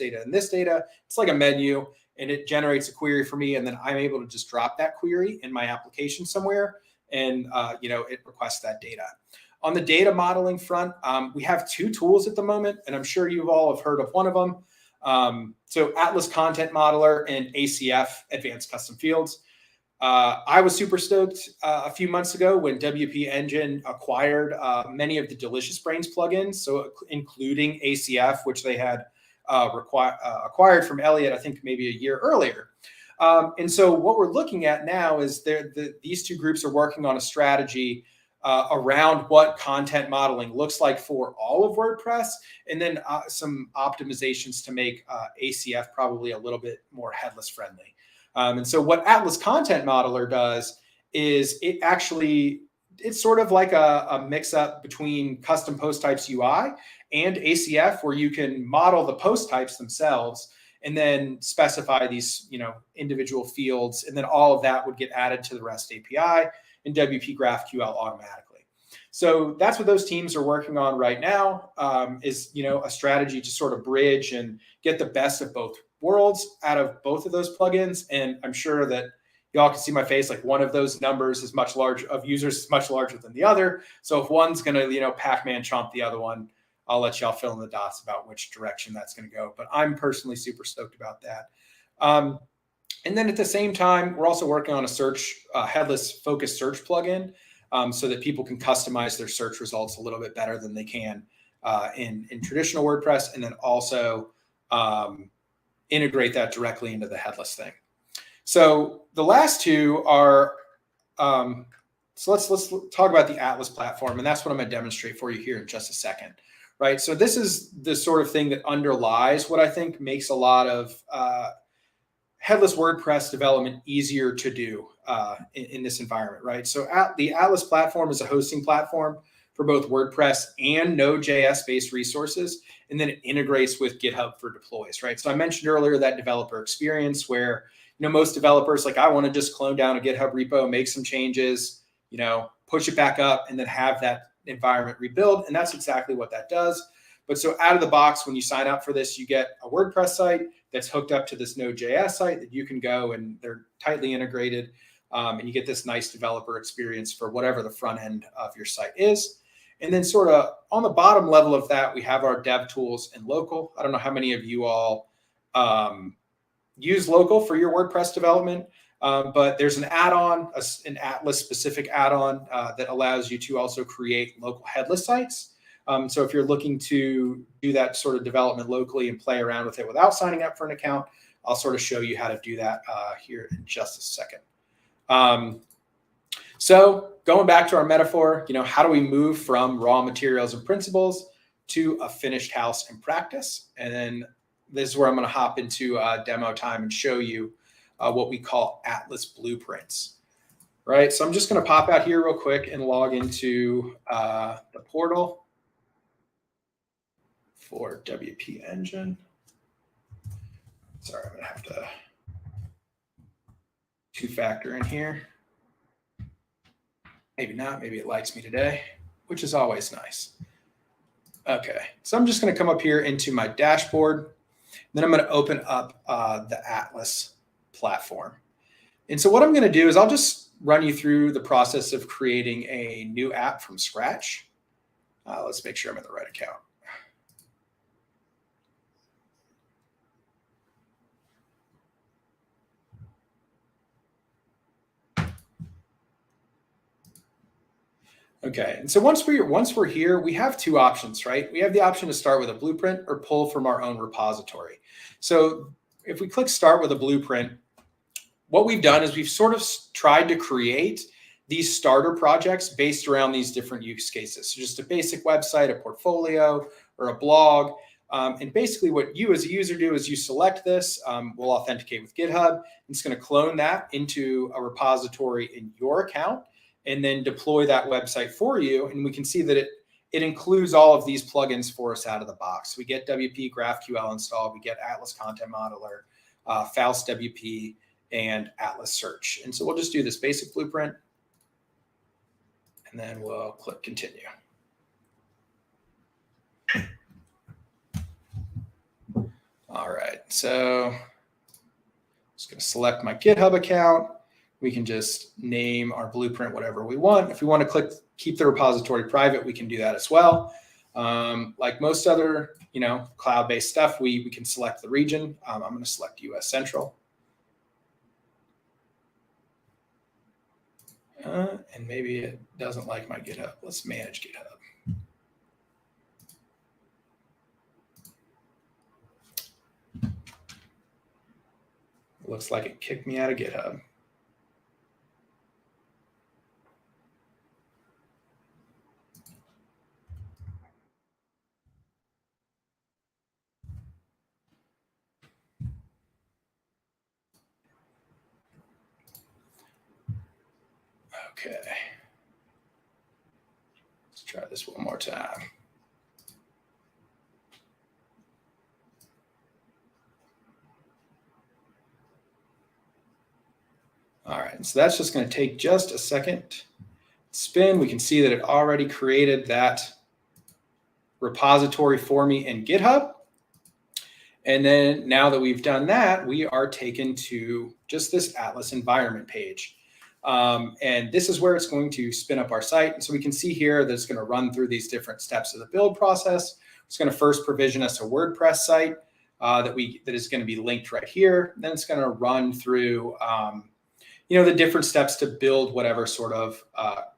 data. It's like a menu, and it generates a query for me. And then I'm able to just drop that query in my application somewhere, and it requests that data. On the data modeling front, we have two tools at the moment, and I'm sure you all have heard of one of them. So Atlas Content Modeler and ACF, Advanced Custom Fields. I was super stoked a few months ago when WP Engine acquired many of the Delicious Brains plugins, so including ACF, which they had acquired from Elliott, I think maybe a year earlier. And so what we're looking at now is these two groups are working on a strategy around what content modeling looks like for all of WordPress, and then some optimizations to make ACF probably a little bit more headless friendly. And so what Atlas Content Modeler does is it's sort of like a mix up between custom post types UI and ACF, where you can model the post types themselves and then specify these, individual fields, and then all of that would get added to the REST API in WP GraphQL automatically. So that's what those teams are working on right now, is a strategy to sort of bridge and get the best of both worlds out of both of those plugins. And I'm sure that y'all can see my face, like one of those numbers is much larger of users is much larger than the other. So if one's going to, Pac-Man chomp the other one, I'll let y'all fill in the dots about which direction that's going to go. But I'm personally super stoked about that. And then at the same time, we're also working on a headless focused search plugin, so that people can customize their search results a little bit better than they can in traditional WordPress, and then also integrate that directly into the headless thing. So the last two are, so let's talk about the Atlas platform, and that's what I'm going to demonstrate for you here in just a second. Right. So this is the sort of thing that underlies what I think makes a lot of headless WordPress development easier to do in this environment. Right. So the Atlas platform is a hosting platform for both WordPress and Node.js based resources, and then it integrates with GitHub for deploys. Right. So I mentioned earlier that developer experience where most developers, like, I want to just clone down a GitHub repo, make some changes, push it back up, and then have that environment rebuild. And that's exactly what that does. But so out of the box, when you sign up for this, you get a WordPress site that's hooked up to this Node.js site that you can go, and they're tightly integrated. And you get this nice developer experience for whatever the front end of your site is. And then sort of on the bottom level of that, we have our dev tools and local. I don't know how many of you all use local for your WordPress development. But there's an add-on, an Atlas specific add-on that allows you to also create local headless sites. So if you're looking to do that sort of development locally and play around with it without signing up for an account, I'll sort of show you how to do that here in just a second. So going back to our metaphor, how do we move from raw materials and principles to a finished house in practice? And then this is where I'm going to hop into demo time and show you what we call Atlas blueprints, right? So I'm just going to pop out here real quick and log into the portal for WP Engine. Sorry, I'm going to have to two-factor in here. Maybe not. Maybe it likes me today, which is always nice. Okay, so I'm just going to come up here into my dashboard. Then I'm going to open up the Atlas platform. And so what I'm going to do is I'll just run you through the process of creating a new app from scratch. Let's make sure I'm in the right account. Okay, and so once we're here, we have two options, right? We have the option to start with a blueprint or pull from our own repository. So if we click start with a blueprint, what we've done is we've sort of tried to create these starter projects based around these different use cases. So just a basic website, a portfolio, or a blog. And basically what you as a user do is you select this, we'll authenticate with GitHub. It's going to clone that into a repository in your account and then deploy that website for you. And we can see that it includes all of these plugins for us out of the box. We get WP GraphQL installed, we get Atlas Content Modeler, Faust WP, and Atlas Search. And so we'll just do this basic blueprint, and then we'll click continue. All right, so I'm just going to select my GitHub account. We can just name our blueprint whatever we want. If we want to keep the repository private, we can do that as well. Like most other, cloud-based stuff, we can select the region. I'm going to select US Central. And maybe it doesn't like my GitHub. Let's manage GitHub. Looks like it kicked me out of GitHub. Okay. Let's try this one more time. All right, so that's just going to take just a second. Spin, we can see that it already created that repository for me in GitHub. And then now that we've done that, we are taken to just this Atlas environment page. And this is where it's going to spin up our site. And so we can see here that it's going to run through these different steps of the build process. It's going to first provision us a WordPress site that is going to be linked right here. Then it's going to run through the different steps to build whatever sort of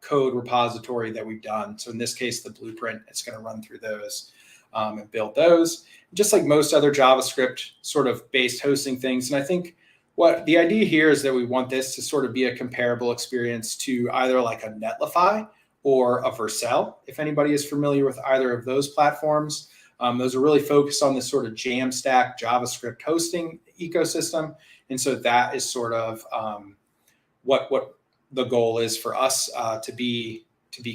code repository that we've done. So in this case, the blueprint, it's going to run through those and build those, just like most other JavaScript sort of based hosting things. And I think what the idea here is that we want this to sort of be a comparable experience to either like a Netlify or a Vercel. If anybody is familiar with either of those platforms, those are really focused on this sort of Jamstack JavaScript hosting ecosystem. And so that is sort of what the goal is for us to be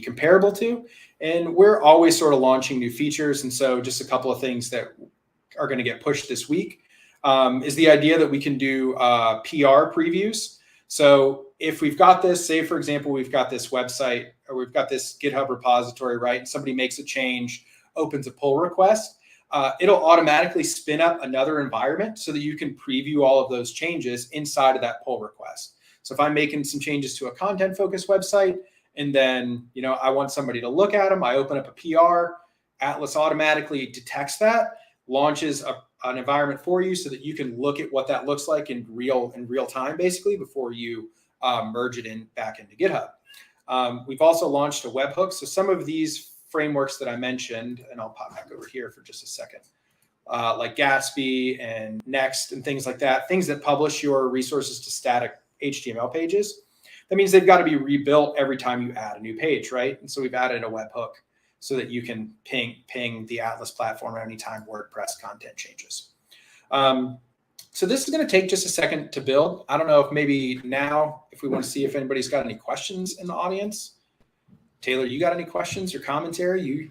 comparable to. And we're always sort of launching new features. And so just a couple of things that are going to get pushed this week is the idea that we can do PR previews. So if we've got this, say, for example, we've got this website or we've got this GitHub repository, right? And somebody makes a change, opens a pull request, it'll automatically spin up another environment so that you can preview all of those changes inside of that pull request. So if I'm making some changes to a content focused website and then, I want somebody to look at them, I open up a PR, Atlas automatically detects that, launches an environment for you so that you can look at what that looks like in real time, basically, before you merge it back into GitHub. We've also launched a webhook. So some of these frameworks that I mentioned, and I'll pop back over here for just a second, like Gatsby and Next and things like that, things that publish your resources to static HTML pages. That means they've got to be rebuilt every time you add a new page, right? And so we've added a webhook so that you can ping the Atlas platform at any time WordPress content changes. So this is going to take just a second to build. I don't know if maybe now, if we want to see if anybody's got any questions in the audience. Taylor, you got any questions or commentary you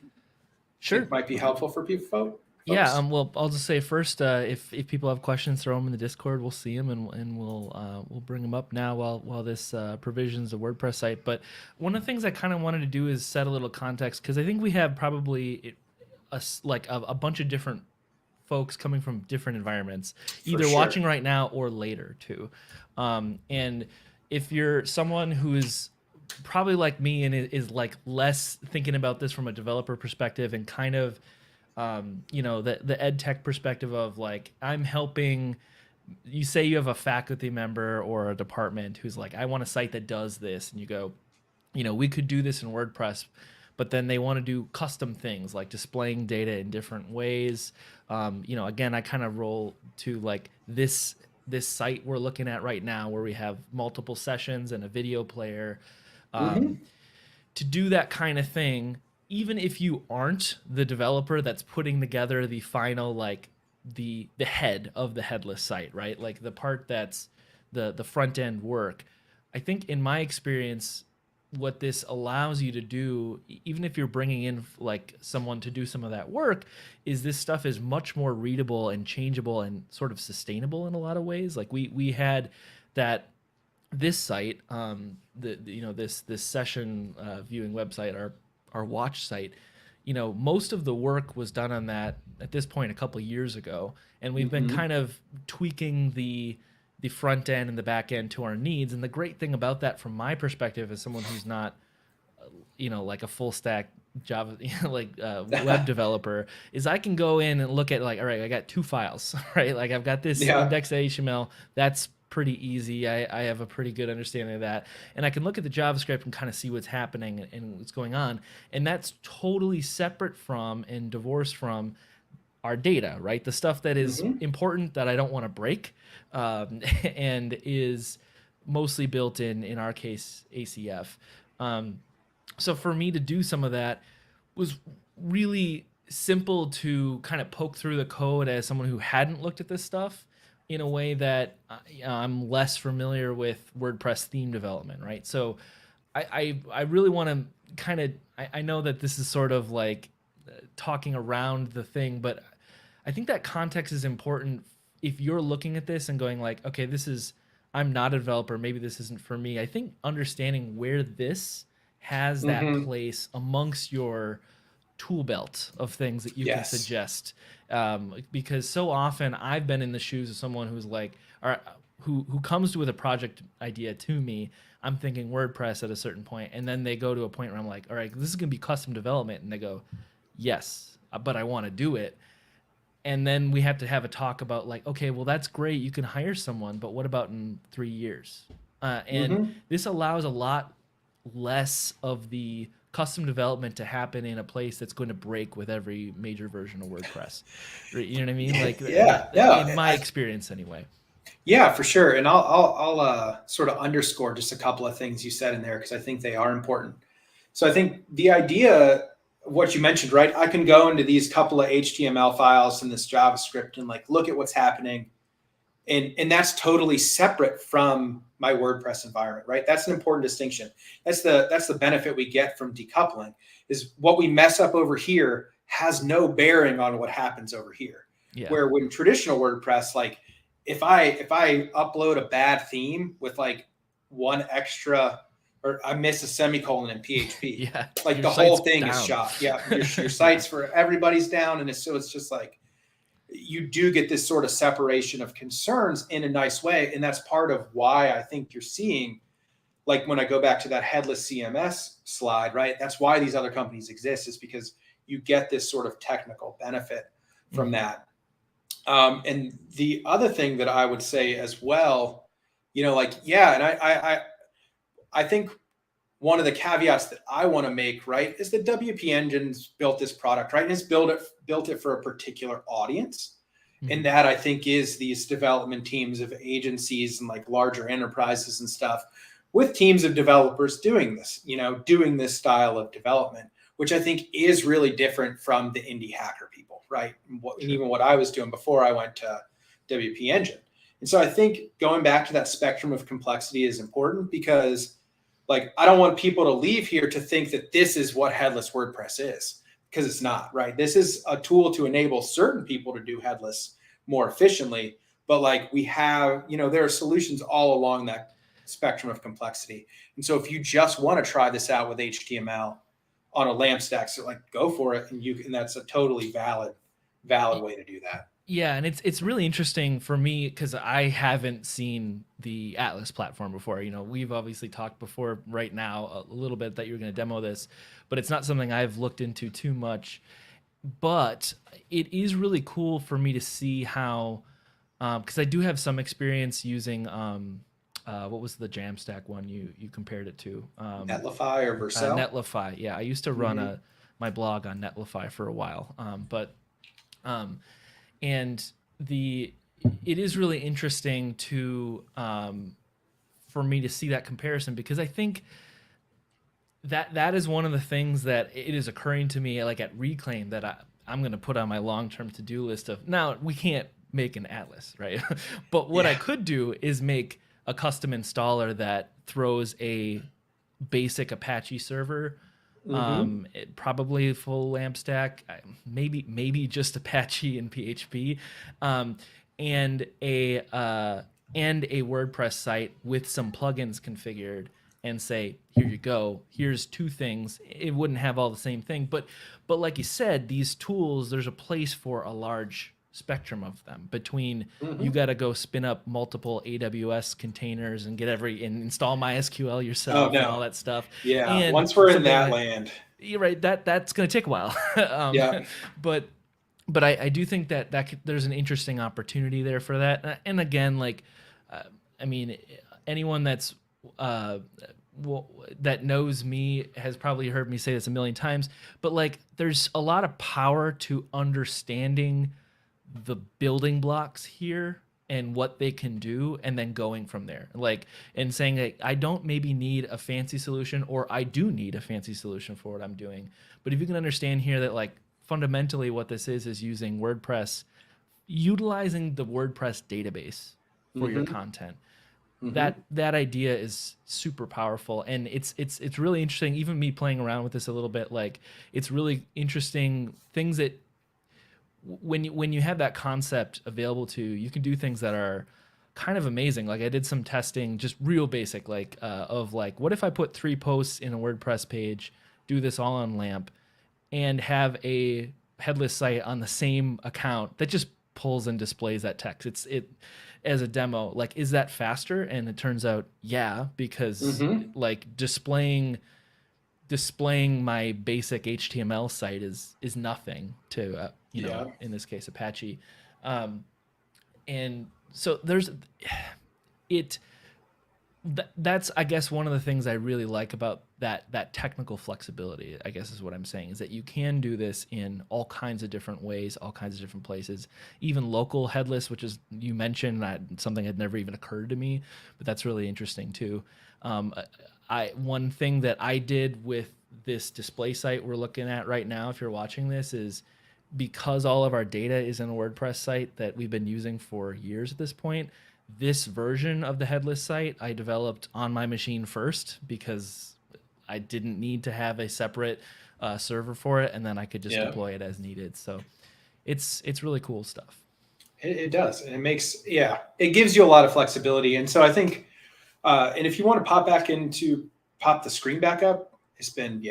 Sure think might be helpful for people? Yeah, folks? well, I'll just say first, if people have questions, throw them in the Discord. We'll see them, and we'll bring them up now while this provisions the WordPress site. But one of the things I kind of wanted to do is set a little context, because I think we have probably a bunch of different folks coming from different environments, For either sure. watching right now or later too. And if you're someone who is probably like me and is like less thinking about this from a developer perspective, and kind of the ed tech perspective of like, I'm helping, you say you have a faculty member or a department who's like, I want a site that does this, and you go, we could do this in WordPress, but then they want to do custom things like displaying data in different ways. Again, I kind of roll to like this site we're looking at right now, where we have multiple sessions and a video player. Um, Hmm. to do that kind of thing, even if you aren't the developer that's putting together the final, like the head of the headless site, right? Like the part that's the front end work. I think in my experience, what this allows you to do, even if you're bringing in like someone to do some of that work, is this stuff is much more readable and changeable and sort of sustainable in a lot of ways. Like we had that this site, this session viewing website, our watch site, most of the work was done on that at this point a couple of years ago, and we've been Hmm. kind of tweaking the front end and the back end to our needs. And the great thing about that, from my perspective, as someone who's not like a full stack Java web developer, is I can go in and look at like, all right, I got two files, right? Like I've got this Yeah. index.html. That's pretty easy. I have a pretty good understanding of that. And I can look at the JavaScript and kind of see what's happening and what's going on. And that's totally separate from and divorced from our data, right? The stuff that is Hmm. important that I don't want to break, and is mostly built in our case, ACF. Um, so for me to do some of that was really simple, to kind of poke through the code as someone who hadn't looked at this stuff in a way that I'm less familiar with WordPress theme development, right? So I really want to kind of, I know that this is sort of like talking around the thing, but I think that context is important if you're looking at this and going like, okay, I'm not a developer, maybe this isn't for me. I think understanding where this has that Hmm. place amongst your tool belt of things that you can Yes. suggest, because so often I've been in the shoes of someone who's like, or who comes with a project idea to me. I'm thinking WordPress at a certain point, and then they go to a point where I'm like, all right, this is going to be custom development, and they go, yes, but I want to do it. And then we have to have a talk about like, okay, well, that's great, you can hire someone, but what about in 3 years? And Hmm. this allows a lot less of the custom development to happen in a place that's going to break with every major version of WordPress. You know what I mean? Like Yeah. No. in my experience anyway. Yeah, for sure. And I'll sort of underscore just a couple of things you said in there because I think they are important. So I think the idea, what you mentioned, right? I can go into these couple of HTML files and this JavaScript and like look at what's happening, and that's totally separate from my WordPress environment, right? That's an important distinction. That's the benefit we get from decoupling, is what we mess up over here has no bearing on what happens over here. Yeah. Where when traditional WordPress, like if I upload a bad theme with like one extra, or I miss a semicolon in PHP, Yeah. like Your the whole site's thing is down. shot. Yeah, your Yeah. sites for everybody's down, and it's just like you do get this sort of separation of concerns in a nice way. And that's part of why I think you're seeing, like when I go back to that headless CMS slide, right? That's why these other companies exist, is because you get this sort of technical benefit from Hmm. that. And the other thing that I would say as well, like, yeah, and I think one of the caveats that I want to make, right, is that WP Engine's built this product, right, and it's built it for a particular audience. And Hmm. that I think is these development teams of agencies and like larger enterprises and stuff, with teams of developers doing this, doing this style of development, which I think is really different from the indie hacker people, right? And Sure. even what I was doing before I went to WP Engine. And so I think going back to that spectrum of complexity is important, because like I don't want people to leave here to think that this is what headless WordPress is. because it's not, right? This is a tool to enable certain people to do headless more efficiently. But like we have, there are solutions all along that spectrum of complexity. And so if you just want to try this out with HTML on a LAMP stack, so like go for it. And that's a totally valid way to do that. Yeah, and it's really interesting for me because I haven't seen the Atlas platform before. We've obviously talked before right now a little bit that you were going to demo this, but it's not something I've looked into too much. But it is really cool for me to see how, because I do have some experience using what was the Jamstack one you compared it to? Netlify or Vercel? Netlify. Yeah, I used to run my blog on Netlify for a while, and it is really interesting to for me to see that comparison, because I think that is one of the things that it is occurring to me, like at Reclaim, that I'm going to put on my long-term to-do list of, now we can't make an Atlas, right? But what I could do is make a custom installer that throws a basic Apache server, probably full LAMP stack, maybe just Apache and PHP, and a WordPress site with some plugins configured, and say, here you go, here's two things. It wouldn't have all the same thing, but like you said, these tools, there's a place for a large spectrum of them. Between you got to go spin up multiple AWS containers and and install MySQL yourself and all that stuff. Yeah, and once we're in that land, you're right, that's going to take a while. But I do think that there's an interesting opportunity there for that. And again, like, I mean, anyone that knows me has probably heard me say this a million times, but like, there's a lot of power to understanding the building blocks here and what they can do, and then going from there, like, and saying, like, I don't maybe need a fancy solution, or I do need a fancy solution for what I'm doing. But if you can understand here that, like, fundamentally what this is using WordPress, utilizing the WordPress database for your content. That idea is super powerful, and it's really interesting. Even me playing around with this a little bit, like, it's really interesting things that when you have that concept available to you, you can do things that are kind of amazing. Like, I did some testing, just real basic, like, of like, what if I put 3 posts in a WordPress page, do this all on LAMP, and have a headless site on the same account that just pulls and displays that text. It as a demo, like, is that faster? And it turns out, yeah, because like displaying my basic HTML site is nothing to in this case Apache, and so that's, I guess, one of the things I really like about that technical flexibility, I guess, is what I'm saying, is that you can do this in all kinds of different ways, all kinds of different places, even local headless, which is, you mentioned, that something had never even occurred to me, but that's really interesting too. One thing that I did with this display site we're looking at right now, if you're watching this, is because all of our data is in a WordPress site that we've been using for years at this point, this version of the headless site I developed on my machine first, because I didn't need to have a separate server for it, and then I could just deploy it as needed. So it's really cool stuff. It does, and it gives you a lot of flexibility. And so I think, and if you want to pop the screen back up, it's been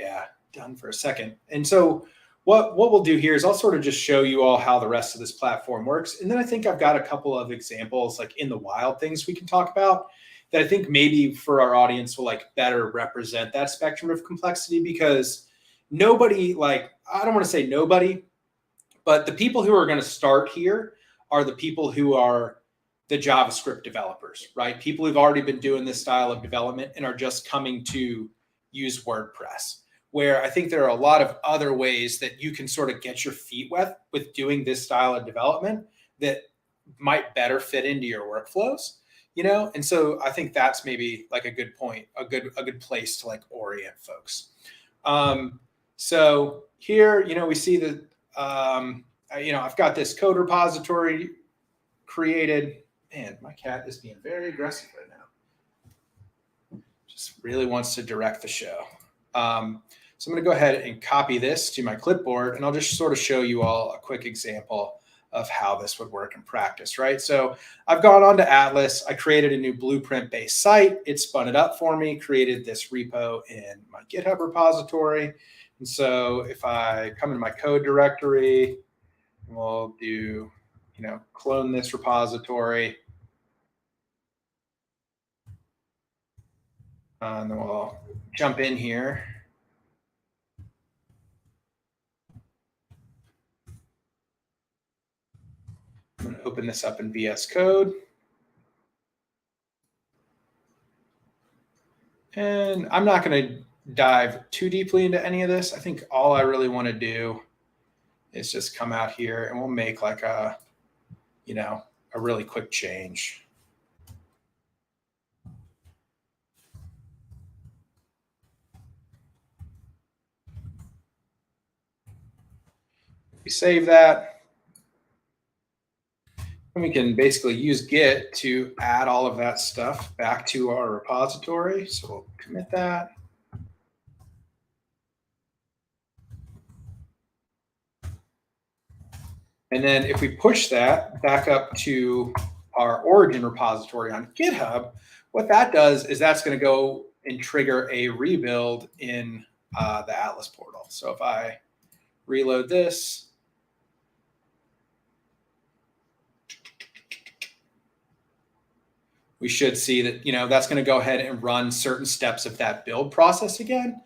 done for a second. And so what we'll do here is I'll sort of just show you all how the rest of this platform works. And then I think I've got a couple of examples, like in the wild, things we can talk about that I think maybe for our audience will like better represent that spectrum of complexity, because nobody, like, I don't want to say nobody, but the people who are going to start here are the people who are the JavaScript developers, right? People who've already been doing this style of development and are just coming to use WordPress. Where I think there are a lot of other ways that you can sort of get your feet wet with doing this style of development that might better fit into your workflows, And so I think that's maybe like a good point, a good place to like orient folks. So here, we see that, I've got this code repository created. Man, my cat is being very aggressive right now. Just really wants to direct the show. So I'm going to go ahead and copy this to my clipboard, and I'll just sort of show you all a quick example of how this would work in practice, right? So I've gone on to Atlas. I created a new blueprint-based site. It spun it up for me, created this repo in my GitHub repository. And so if I come into my code directory, we'll do, clone this repository. And then we'll jump in here. I'm going to open this up in VS Code. And I'm not going to dive too deeply into any of this. I think all I really want to do is just come out here and we'll make like a really quick change. We save that. And we can basically use Git to add all of that stuff back to our repository. So we'll commit that. And then if we push that back up to our origin repository on GitHub, what that does is that's going to go and trigger a rebuild in the Atlas portal. So if I reload this, we should see that, that's going to go ahead and run certain steps of that build process again.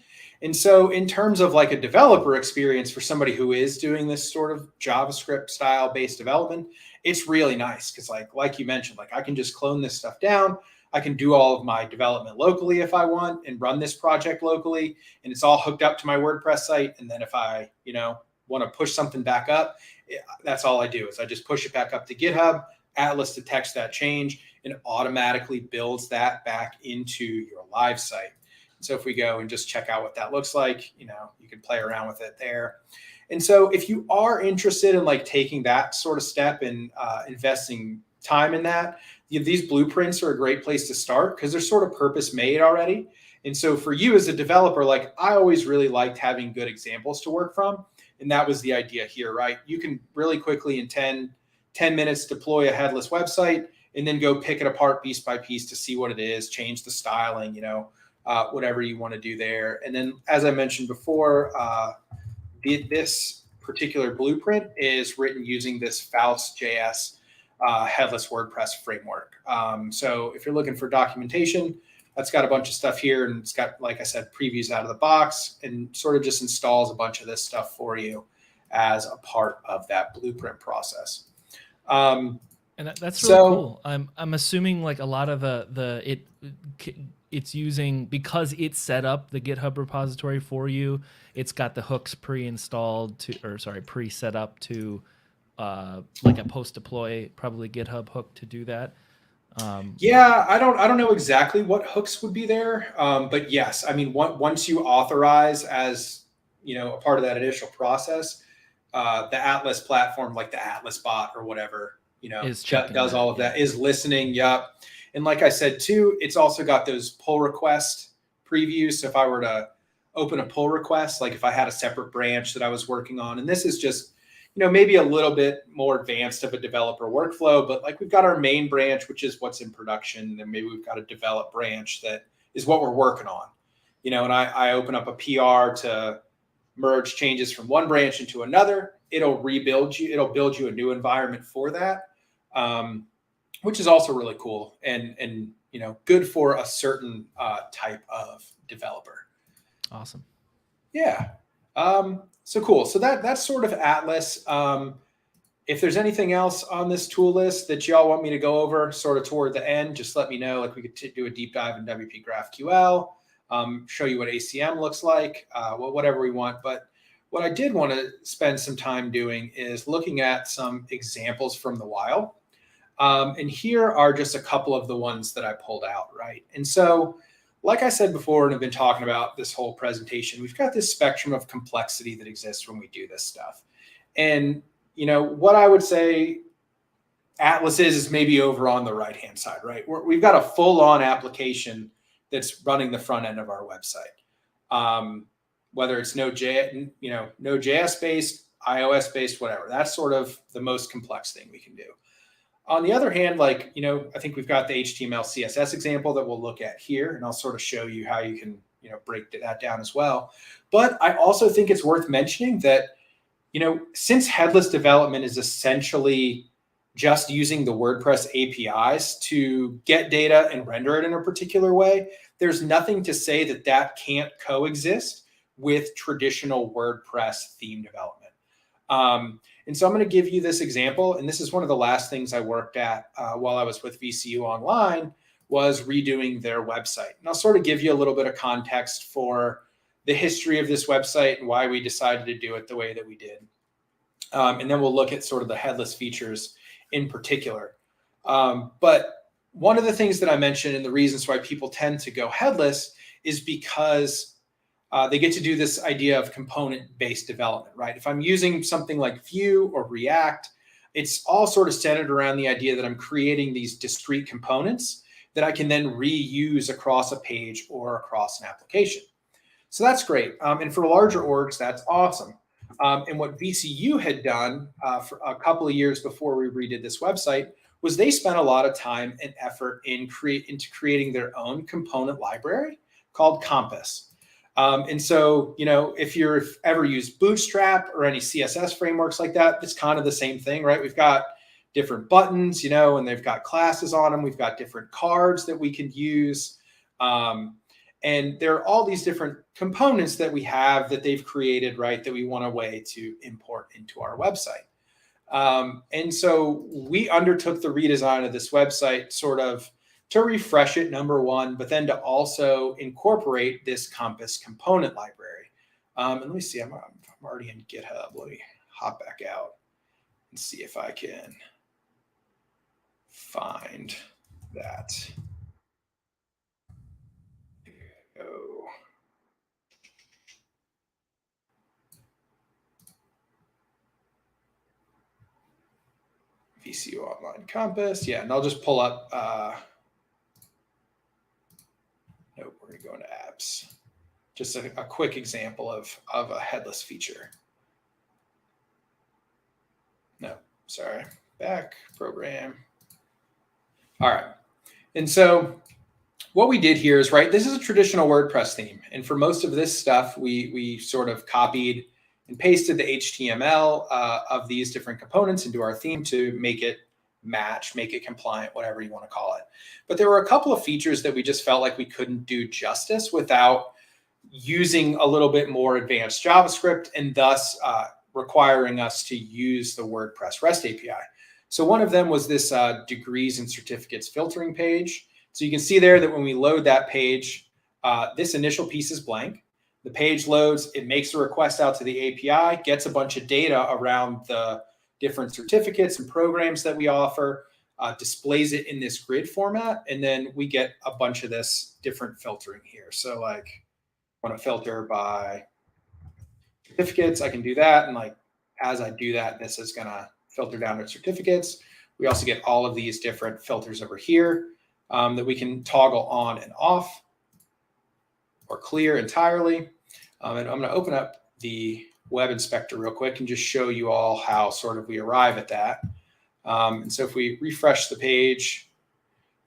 And so in terms of like a developer experience for somebody who is doing this sort of JavaScript style based development, it's really nice because like you mentioned, like I can just clone this stuff down. I can do all of my development locally if I want and run this project locally, and it's all hooked up to my WordPress site. And then if I, want to push something back up, that's all I do is I just push it back up to GitHub. Atlas detects that change and automatically builds that back into your live site. So if we go and just check out what that looks like, you can play around with it there. And so if you are interested in like taking that sort of step and investing time in that, these blueprints are a great place to start because they're sort of purpose made already. And so for you as a developer, like I always really liked having good examples to work from. And that was the idea here, right? You can really quickly in 10 minutes deploy a headless website and then go pick it apart piece by piece to see what it is, change the styling, whatever you want to do there. And then, as I mentioned before, this particular blueprint is written using this Faust.js headless WordPress framework. So if you're looking for documentation, that's got a bunch of stuff here, and it's got, like I said, previews out of the box and sort of just installs a bunch of this stuff for you as a part of that blueprint process. And that's really cool. I'm assuming like a lot of it's using, because it's set up the GitHub repository for you. It's got the hooks pre-installed pre-set up to like a post deploy, probably GitHub hook to do that. Yeah, I don't know exactly what hooks would be there, but yes, I mean once you authorize as a part of that initial process, the Atlas platform, like the Atlas bot or whatever, does all of that, is listening. Yep. And like I said too, it's also got those pull request previews. So if I were to open a pull request, like if I had a separate branch that I was working on, and this is just maybe a little bit more advanced of a developer workflow, but like we've got our main branch, which is what's in production, and maybe we've got a develop branch that is what we're working on, and I open up a PR to merge changes from one branch into another. It'll build you a new environment for that, which is also really cool and good for a certain type of developer. Awesome. Yeah. So cool. So that's sort of Atlas. If there's anything else on this tool list that y'all want me to go over sort of toward the end, just let me know. Like we could do a deep dive in WP GraphQL, show you what ACM looks like, whatever we want. But what I did want to spend some time doing is looking at some examples from the wild. And here are just a couple of the ones that I pulled out, right? And so like I said before, and I've been talking about this whole presentation, we've got this spectrum of complexity that exists when we do this stuff. And, what I would say Atlas is maybe over on the right-hand side, right? We've got a full-on application that's running the front end of our website. whether it's Node.js based, iOS based, whatever. That's sort of the most complex thing we can do. On the other hand, like, I think we've got the HTML, CSS example that we'll look at here, and I'll sort of show you how you can, break that down as well. But I also think it's worth mentioning that, since headless development is essentially just using the WordPress APIs to get data and render it in a particular way, there's nothing to say that that can't coexist with traditional WordPress theme development. And so I'm going to give you this example. And this is one of the last things I worked at while I was with VCU Online, was redoing their website. And I'll sort of give you a little bit of context for the history of this website and why we decided to do it the way that we did. And then we'll look at sort of the headless features in particular. But one of the things that I mentioned and the reasons why people tend to go headless is because they get to do this idea of component-based development, right? If I'm using something like Vue or React, it's all sort of centered around the idea that I'm creating these discrete components that I can then reuse across a page or across an application. So that's great. And for larger orgs, that's awesome. And what VCU had done for a couple of years before we redid this website was they spent a lot of time and effort into creating their own component library called Compass. And so, if you've ever used Bootstrap or any CSS frameworks like that, it's kind of the same thing, right? We've got different buttons, and they've got classes on them. We've got different cards that we can use. And there are all these different components that we have that they've created, right, that we want a way to import into our website. And so we undertook the redesign of this website sort of to refresh it, number one, but then to also incorporate this Compass component library. And let me see, I'm already in GitHub. Let me hop back out and see if I can find that. Oh. VCU Online Compass. Yeah, and I'll just pull up. Nope, we're going to go into apps. Just a quick example of a headless feature. No, sorry. Back, program. All right. And so what we did here is, right, this is a traditional WordPress theme. And for most of this stuff, we sort of copied and pasted the HTML of these different components into our theme to make it match, make it compliant, whatever you want to call it. But there were a couple of features that we just felt like we couldn't do justice without using a little bit more advanced JavaScript, and thus requiring us to use the WordPress REST API. So one of them was this degrees and certificates filtering page. So you can see there that when we load that page, this initial piece is blank. The page loads, it makes a request out to the API, gets a bunch of data around the different certificates and programs that we offer, displays it in this grid format, and then we get a bunch of this different filtering here. So like, I want to filter by certificates, I can do that. And like, as I do that, this is going to filter down to certificates. We also get all of these different filters over here that we can toggle on and off or clear entirely. And I'm going to open up the web inspector real quick and just show you all how sort of we arrive at that. And so if we refresh the page,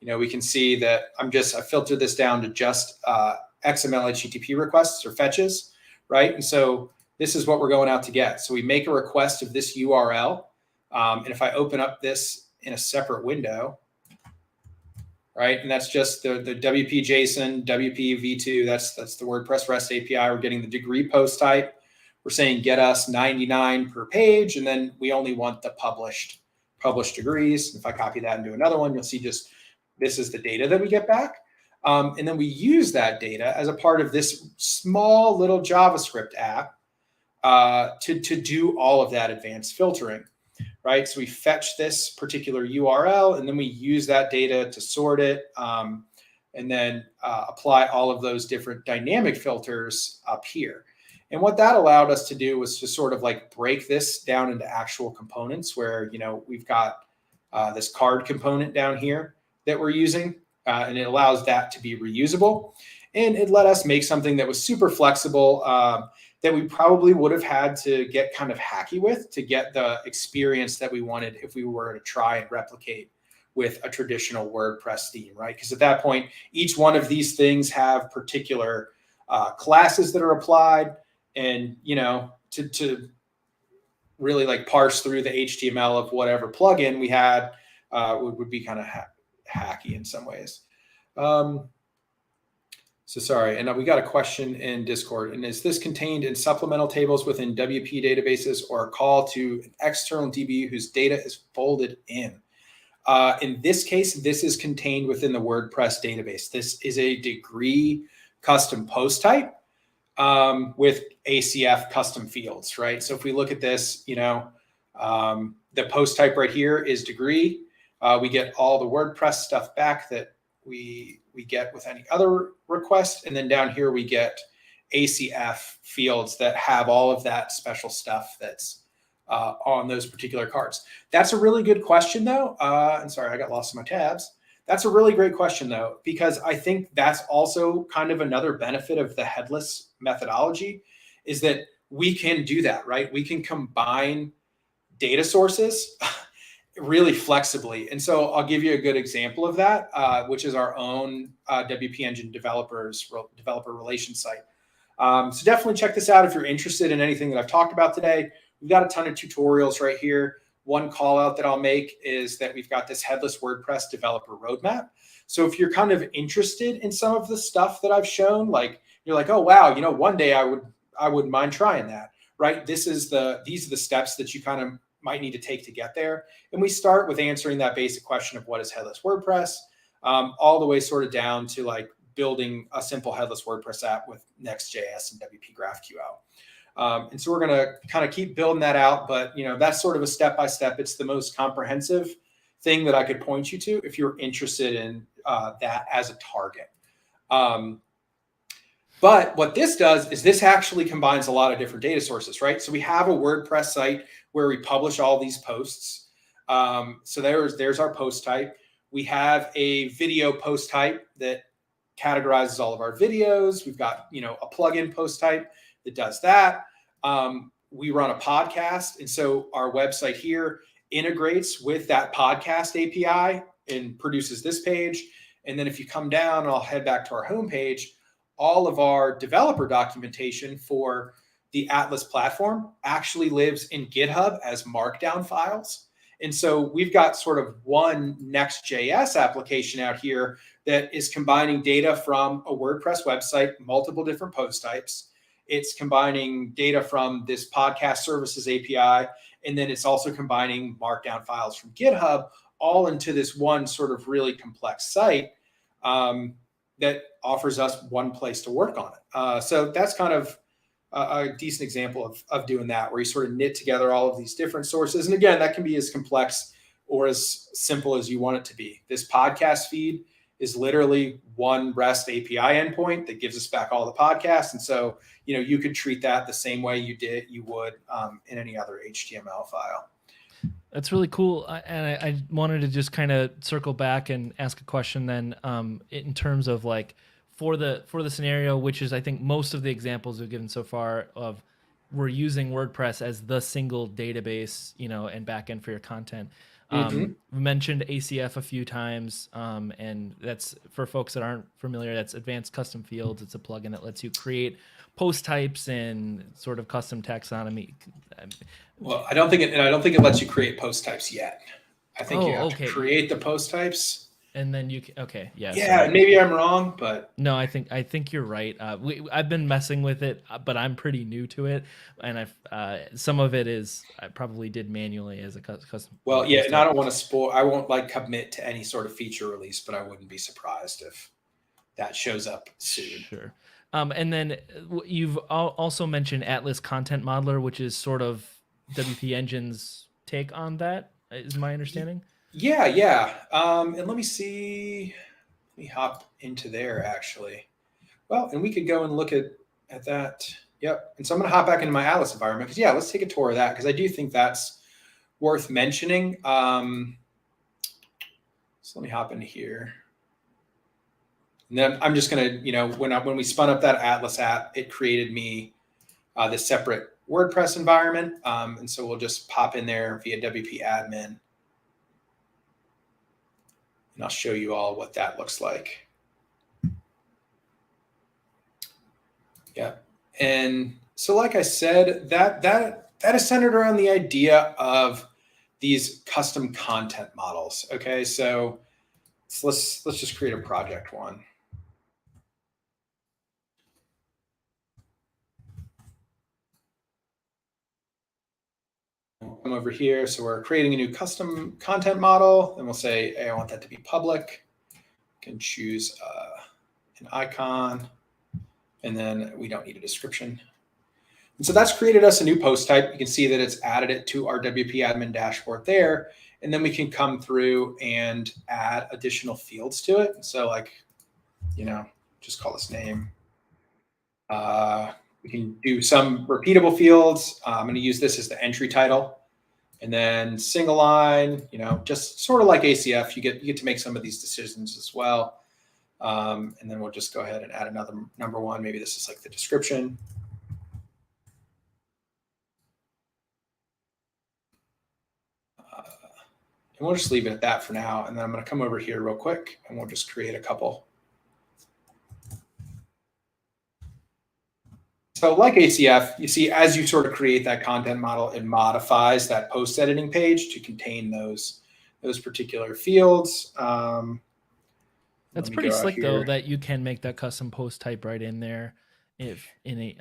we can see that I filtered this down to just XML HTTP requests or fetches, right? And so this is what we're going out to get. So we make a request of this URL. And if I open up this in a separate window, right? And that's just the WP JSON, WP V2, that's the WordPress REST API. We're getting the degree post type. We're saying get us 99 per page. And then we only want the published degrees. If I copy that into another one, you'll see just this is the data that we get back. And then we use that data as a part of this small little JavaScript app to do all of that advanced filtering, right? So we fetch this particular URL, and then we use that data to sort it, and then apply all of those different dynamic filters up here. And what that allowed us to do was to sort of like break this down into actual components where, we've got this card component down here that we're using, and it allows that to be reusable. And it let us make something that was super flexible, that we probably would have had to get kind of hacky with to get the experience that we wanted if we were to try and replicate with a traditional WordPress theme, right? Because at that point, each one of these things have particular classes that are applied, and to really like parse through the HTML of whatever plugin we had would be kind of hacky in some ways. So sorry, and we got a question in Discord. And is this contained in supplemental tables within WP databases, or a call to an external DB whose data is folded in? In this case, this is contained within the WordPress database. This is a degree custom post type with ACF custom fields, right? So if we look at this, the post type right here is degree. We get all the WordPress stuff back that we get with any other request. And then down here, we get ACF fields that have all of that special stuff that's on those particular cards. That's a really good question, though. And sorry, I got lost in my tabs. That's a really great question, though, because I think that's also kind of another benefit of the headless methodology, is that we can do that, right? We can combine data sources really flexibly. And so I'll give you a good example of that, which is our own WP Engine developer relations site. So definitely check this out if you're interested in anything that I've talked about today. We've got a ton of tutorials right here. One call out that I'll make is that we've got this headless WordPress developer roadmap. So if you're kind of interested in some of the stuff that I've shown, like you're like, oh wow, one day I wouldn't mind trying that, right? These are the steps that you kind of might need to take to get there. And we start with answering that basic question of what is headless WordPress, all the way sort of down to like building a simple headless WordPress app with Next.js and WP GraphQL. And so we're going to kind of keep building that out. But, that's sort of a step-by-step. It's the most comprehensive thing that I could point you to if you're interested in that as a target. But what this does is this actually combines a lot of different data sources, right? So we have a WordPress site where we publish all these posts. So there's our post type. We have a video post type that categorizes all of our videos. We've got, a plugin post type that does that. We run a podcast. And so our website here integrates with that podcast API and produces this page. And then if you come down, and I'll head back to our homepage, all of our developer documentation for the Atlas platform actually lives in GitHub as markdown files. And so we've got sort of one Next.js application out here that is combining data from a WordPress website, multiple different post types. It's combining data from this podcast services API, and then it's also combining markdown files from GitHub all into this one sort of really complex site that offers us one place to work on it. So that's kind of a decent example of doing that, where you sort of knit together all of these different sources. And again, that can be as complex or as simple as you want it to be. This podcast feed is literally one REST API endpoint that gives us back all the podcasts. And so, you could treat that the same way you would in any other HTML file. That's really cool. And I wanted to just kind of circle back and ask a question then, in terms of like for the scenario, which is I think most of the examples we've given so far of we're using WordPress as the single database, and backend for your content. We mentioned ACF a few times, and that's for folks that aren't familiar. That's Advanced Custom Fields. It's a plugin that lets you create post types and sort of custom taxonomy. Well, I don't think it lets you create post types yet. I think you have to create the post types. And then you can, yeah. Yeah, maybe I'm wrong, but no, I think you're right. I've been messing with it, but I'm pretty new to it, and some of it is I probably did manually as a custom. Well, yeah, and I don't want to spoil. I won't commit to any sort of feature release, but I wouldn't be surprised if that shows up soon. Sure. And then you've also mentioned Atlas Content Modeler, which is sort of WP Engine's take on that, is my understanding. Yeah. And let me see. Let me hop into there actually. Well, and we could go and look at that. Yep. And so I'm going to hop back into my Atlas environment because let's take a tour of that because I do think that's worth mentioning. So let me hop into here. And then I'm just going to, when we spun up that Atlas app, it created me this separate WordPress environment. And so we'll just pop in there via WP admin. And I'll show you all what that looks like. Yeah. And so like I said, that is centered around the idea of these custom content models. Okay. So let's just create a project one. Come over here. So we're creating a new custom content model, and we'll say, hey, I want that to be public. You can choose an icon, and then we don't need a description. And so that's created us a new post type. You can see that it's added it to our WP admin dashboard there. And then we can come through and add additional fields to it. So like, just call this name. We can do some repeatable fields. I'm going to use this as the entry title. And then single line, just sort of like ACF, you get to make some of these decisions as well. And then we'll just go ahead and add another number one. Maybe this is like the description. And we'll just leave it at that for now. And then I'm going to come over here real quick and we'll just create a couple. So like ACF, you see, as you sort of create that content model, it modifies that post editing page to contain those particular fields. That's pretty slick though, that you can make that custom post type right in there if in a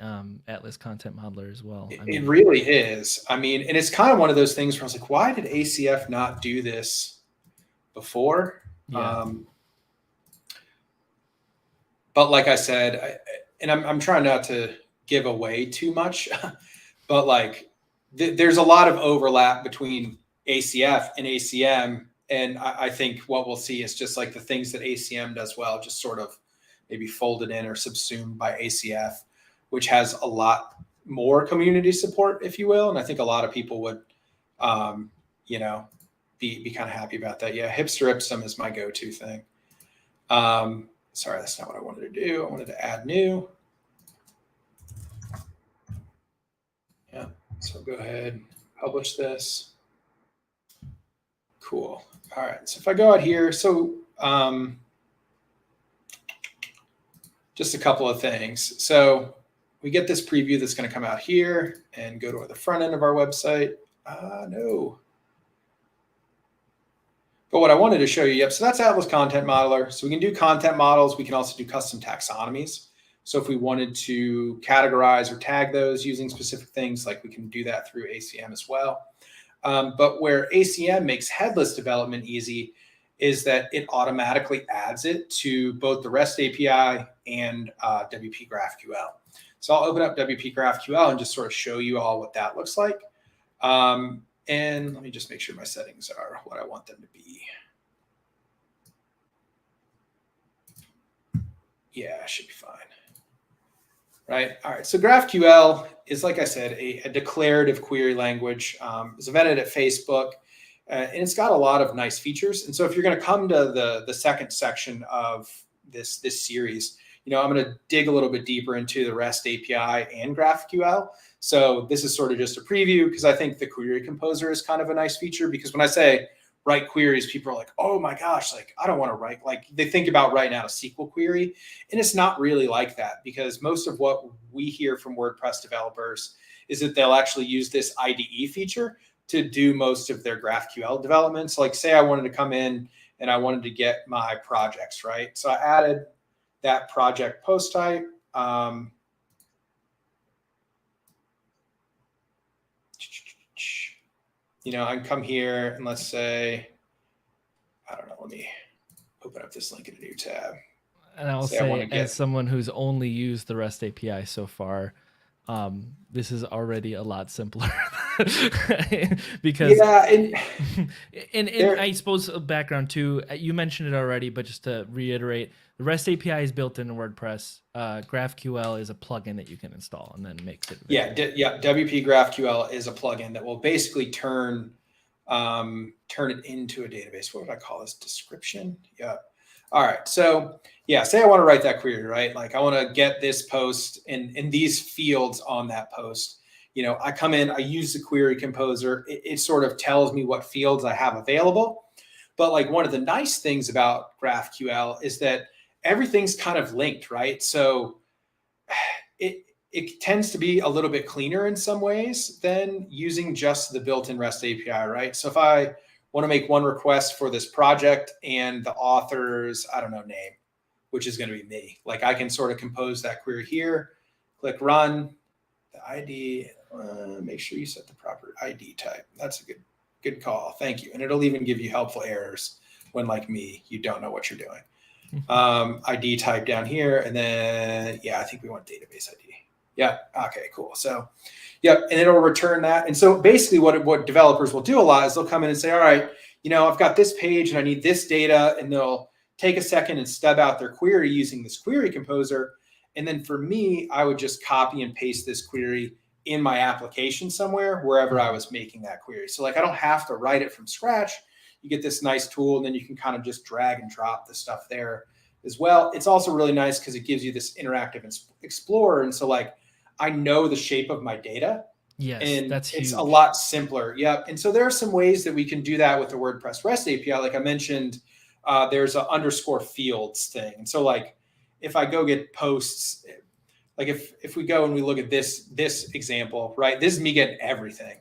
Atlas content modeler as well. It really is. And it's kind of one of those things where I was like, why did ACF not do this before? Yeah. But like I said, I'm trying not to give away too much, but like there's a lot of overlap between ACF and ACM. And I think what we'll see is just like the things that ACM does well, just sort of maybe folded in or subsumed by ACF, which has a lot more community support, if you will. And I think a lot of people would, be kind of happy about that. Yeah, hipster ipsum is my go-to thing. Sorry, that's not what I wanted to do. I wanted to add new. Yeah, so go ahead, publish this. Cool. All right, so if I go out here, so just a couple of things. So we get this preview that's going to come out here and go to the front end of our website. No. But what I wanted to show you, so that's Atlas Content Modeler. So we can do content models. We can also do custom taxonomies. So if we wanted to categorize or tag those using specific things, like we can do that through ACM as well. But where ACM makes headless development easy is that it automatically adds it to both the REST API and WP GraphQL. So I'll open up WP GraphQL and just sort of show you all what that looks like. And let me just make sure my settings are what I want them to be. Yeah, should be fine. Right. All right. So GraphQL is, like I said, a declarative query language. It's invented at Facebook, and it's got a lot of nice features. And so if you're going to come to the second section of this series, I'm going to dig a little bit deeper into the REST API and GraphQL. So this is sort of just a preview because I think the query composer is kind of a nice feature, because when I say write queries, people are like, oh my gosh, like I don't want to write, like they think about writing out a SQL query. And it's not really like that, because most of what we hear from WordPress developers is that they'll actually use this IDE feature to do most of their GraphQL developments. Like say I wanted to come in and I wanted to get my projects, right? So I added that project post type. I can come here and let's say, I don't know, let me open up this link in a new tab. And I'll say, as someone who's only used the REST API so far, this is already a lot simpler. Because and I suppose a background too, you mentioned it already, but just to reiterate, the REST API is built into WordPress. GraphQL is a plugin that you can install and then makes it available. Yeah, WP GraphQL is a plugin that will basically turn it into a database. What would I call this? Description? Yeah. All right. So yeah, say I want to write that query, right? Like I want to get this post in these fields on that post. I come in, I use the query composer. It sort of tells me what fields I have available. But like one of the nice things about GraphQL is that everything's kind of linked, right? So it tends to be a little bit cleaner in some ways than using just the built-in REST API, right? So if I want to make one request for this project and the author's, I don't know, name, which is going to be me, like I can sort of compose that query here, click run, the ID, make sure you set the proper ID type. That's a good call. Thank you. And it'll even give you helpful errors when, like me, you don't know what you're doing. ID type down here. And then, yeah, I think we want database ID. Yeah. Okay, cool. So, yeah, and it'll return that. And so basically what developers will do a lot is they'll come in and say, all right, I've got this page and I need this data, and they'll take a second and stub out their query using this query composer. And then for me, I would just copy and paste this query in my application somewhere, wherever I was making that query. So like I don't have to write it from scratch. You get this nice tool, and then you can kind of just drag and drop the stuff there as well. It's also really nice because it gives you this interactive explorer. And so like I know the shape of my data. Yes, and that's huge. It's a lot simpler. Yeah. And so there are some ways that we can do that with the WordPress REST API. Like I mentioned, there's an underscore fields thing. And so like if I go get posts, like if we go and we look at this example, right, this is me getting everything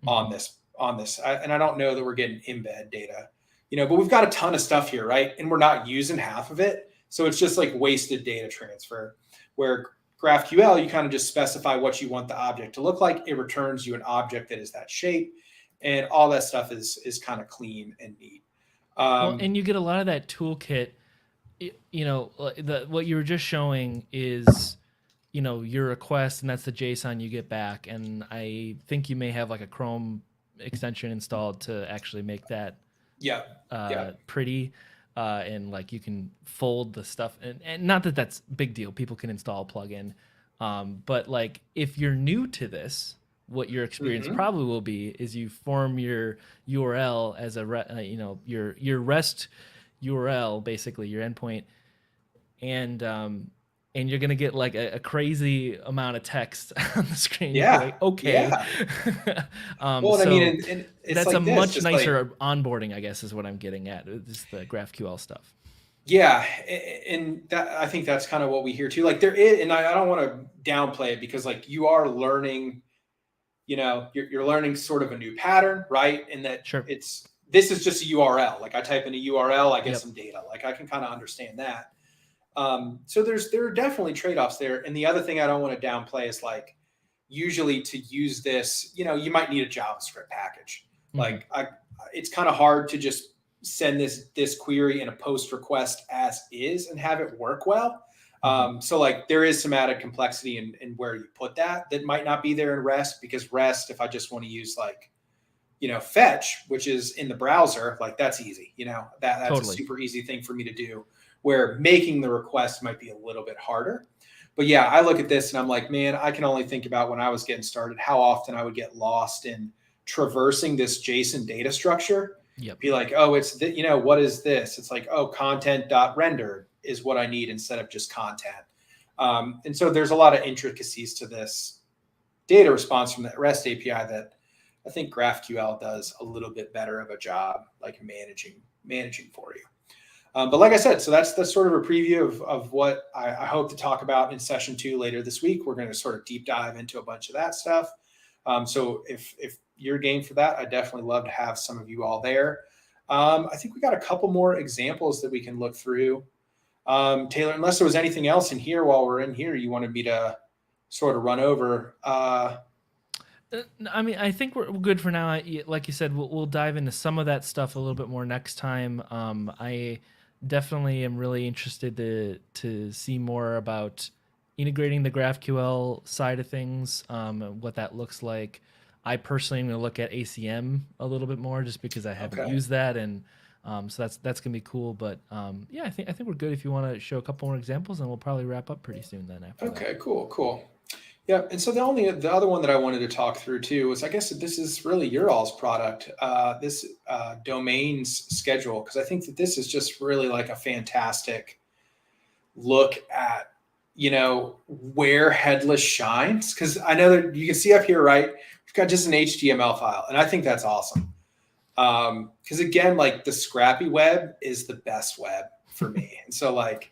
on this, and I don't know that we're getting embed data, but we've got a ton of stuff here, right? And we're not using half of it. So it's just like wasted data transfer, where GraphQL, you kind of just specify what you want the object to look like. It returns you an object that is that shape, and all that stuff is kind of clean and neat. Well, and you get a lot of that toolkit. What you were just showing is, your request, and that's the JSON you get back. And I think you may have like a Chrome extension installed to actually make that pretty. And like you can fold the stuff, and not that that's big deal. People can install a plugin. But like if you're new to this, what your experience probably will be is you form your URL as your REST URL, basically your endpoint, and you're gonna get like a crazy amount of text on the screen. Yeah. Like, okay. Yeah. Well, I mean, and it's that's like a much nicer like, onboarding, I guess, is what I'm getting at. Just the GraphQL stuff. Yeah, and that, I think that's kind of what we hear too. Like there is, and I don't want to downplay it, because like you are learning, you're learning sort of a new pattern, right? And that Sure. this is just a URL. Like I type in a URL, I get some data. Like I can kind of understand that. So there are definitely trade-offs there. And the other thing I don't want to downplay is like usually to use this, you might need a JavaScript package. Like it's kind of hard to just send this query in a post request as is and have it work well. So like there is some added complexity in where you put that might not be there in REST, because REST, if I just want to use like, fetch, which is in the browser, like that's easy, that's totally a super easy thing for me to do, where making the request might be a little bit harder. But yeah, I look at this and I'm like, man, I can only think about when I was getting started, how often I would get lost in traversing this JSON data structure. Be like, oh, it's what is this? It's like, oh, content.rendered is what I need instead of just content. And so there's a lot of intricacies to this data response from that REST API that I think GraphQL does a little bit better of a job, like managing for you. But like I said, so that's sort of a preview of what I hope to talk about in session 2 later this week. We're going to sort of deep dive into a bunch of that stuff. So if you're game for that, I'd definitely love to have some of you all there. I think we got a couple more examples that we can look through. Taylor, unless there was anything else in here while we're in here you wanted me to sort of run over. I mean, I think we're good for now. Like you said, we'll dive into some of that stuff a little bit more next time. I definitely am really interested to see more about integrating the GraphQL side of things, what that looks like. I personally am going to look at ACM a little bit more, just because I haven't used that, and so that's going to be cool. But yeah, I think we're good if you want to show a couple more examples, and we'll probably wrap up pretty soon then after that. Cool. Yeah, and so the other one that I wanted to talk through too was, I guess this is really your all's product, this domains schedule, because I think that this is just really like a fantastic look at, where Headless shines. Because I know that you can see up here, right? We've got just an HTML file, and I think that's awesome. Because again, like the scrappy web is the best web for me, and so like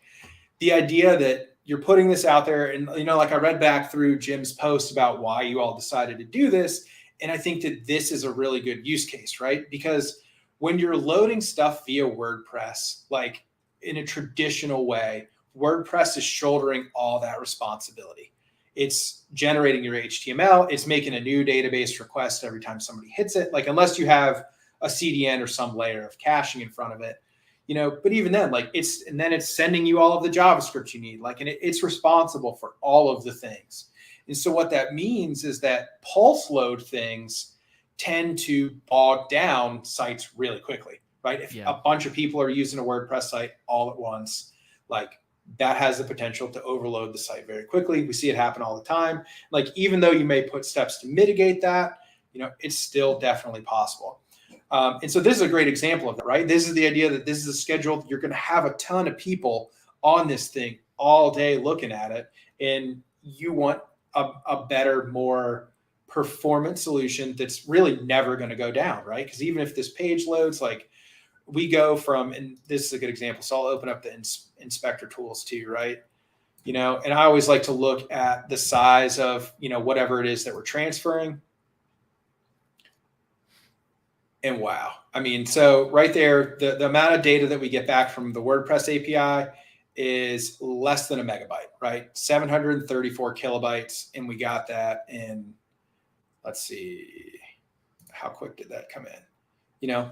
the idea that you're putting this out there, and like I read back through Jim's post about why you all decided to do this, and I think that this is a really good use case, right? Because when you're loading stuff via WordPress, like in a traditional way, WordPress is shouldering all that responsibility. It's generating your HTML, it's making a new database request every time somebody hits it, like unless you have a CDN or some layer of caching in front of it. But even then, like it's sending you all of the JavaScript you need, like, and it's responsible for all of the things. And so what that means is that pulse load things tend to bog down sites really quickly, right? If a bunch of people are using a WordPress site all at once, like that has the potential to overload the site very quickly. We see it happen all the time. Like, even though you may put steps to mitigate that, it's still definitely possible. And so this is a great example of that, right? This is the idea that this is a schedule. You're going to have a ton of people on this thing all day looking at it. And you want a better, more performant solution that's really never going to go down, right? Because even if this page loads, like we go from, and this is a good example. So I'll open up the inspector tools too, right? And I always like to look at the size of, whatever it is that we're transferring. And wow, I mean, so right there, the amount of data that we get back from the WordPress API is less than a megabyte, right? 734 kilobytes. And we got that in, let's see, how quick did that come in?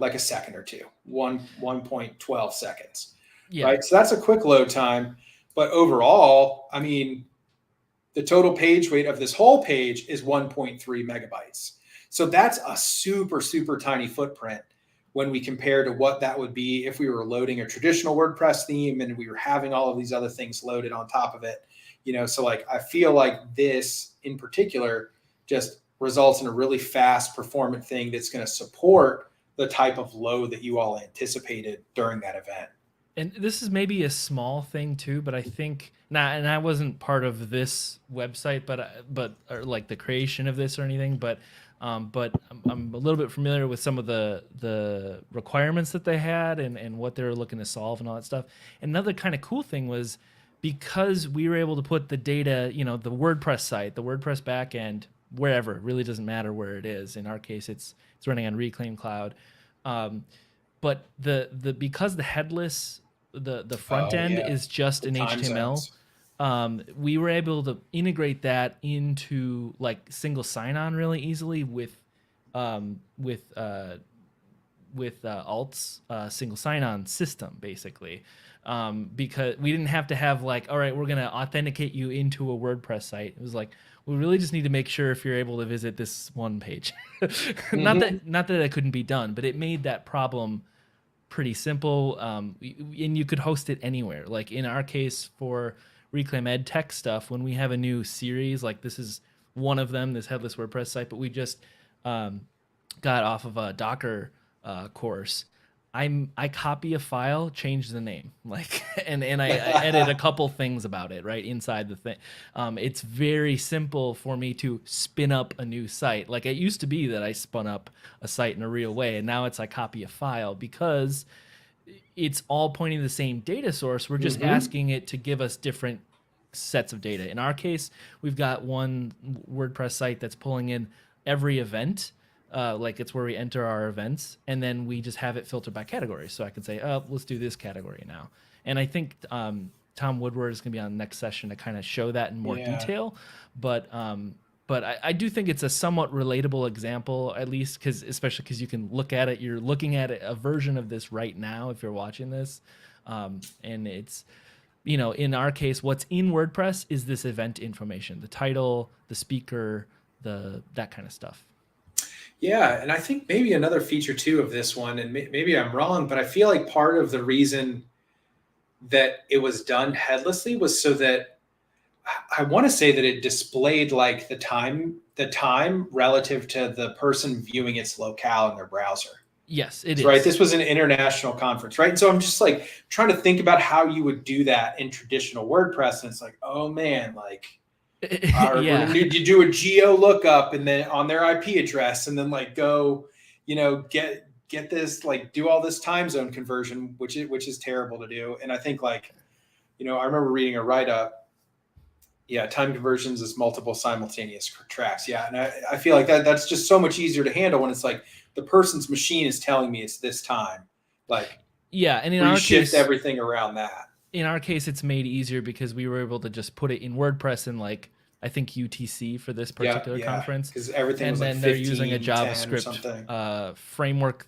Like a second or two, 1.12 seconds, right? So that's a quick load time. But overall, I mean, the total page weight of this whole page is 1.3 megabytes. So that's a super, super tiny footprint when we compare to what that would be if we were loading a traditional WordPress theme and we were having all of these other things loaded on top of it. So like, I feel like this in particular just results in a really fast performant thing that's going to support the type of load that you all anticipated during that event. And this is maybe a small thing too, but I think and I wasn't part of this website, but or like the creation of this or anything, but I'm a little bit familiar with some of the requirements that they had and what they were looking to solve and all that stuff. Another kind of cool thing was, because we were able to put the data, the WordPress site, the WordPress backend, wherever, it really doesn't matter where it is. In our case, it's running on Reclaim Cloud. But because the headless, the front end is just an HTML. We were able to integrate that into like single sign-on really easily with Alt's single sign-on system, basically, because we didn't have to have like, all right, we're gonna authenticate you into a WordPress site. It was like, we really just need to make sure if you're able to visit this one page. Not that it couldn't be done, but it made that problem pretty simple. And you could host it anywhere. Like in our case for Reclaim Ed Tech stuff, when we have a new series, like this is one of them, this Headless WordPress site, but we just got off of a Docker course. I copy a file, change the name, like, and I edit a couple things about it right inside the thing. It's very simple for me to spin up a new site. Like it used to be that I spun up a site in a real way, and now it's I copy a file because it's all pointing to the same data source. We're just asking it to give us different sets of data. In our case, we've got one WordPress site that's pulling in every event. Like it's where we enter our events, and then we just have it filtered by category. So I can say, oh, let's do this category now. And I think Tom Woodward is going to be on the next session to kind of show that in more detail. But I do think it's a somewhat relatable example, at least especially because you can look at it. You're looking at a version of this right now if you're watching this, and it's, in our case, what's in WordPress is this event information, the title, the speaker, that kind of stuff. Yeah, and I think maybe another feature too of this one, and maybe I'm wrong, but I feel like part of the reason that it was done headlessly was so that I want to say that it displayed like the time relative to the person viewing its locale in their browser. Yes, it Right. is. This was an international conference, right? And so I'm just like trying to think about how you would do that in traditional WordPress. And it's like, oh man, like, we're Yeah. going to do a geo lookup and then on their IP address and then like go, get this, like do all this time zone conversion, which is terrible to do. And I think like, I remember reading a write-up. Yeah, time conversions is multiple simultaneous tracks. Yeah, and I feel like that's just so much easier to handle when it's like the person's machine is telling me it's this time. Like, yeah, and in we our shift case, everything around that. In our case, it's made easier because we were able to just put it in WordPress and like I think UTC for this particular conference, because everything and was then like they're 15, using a 10 or something. JavaScript framework.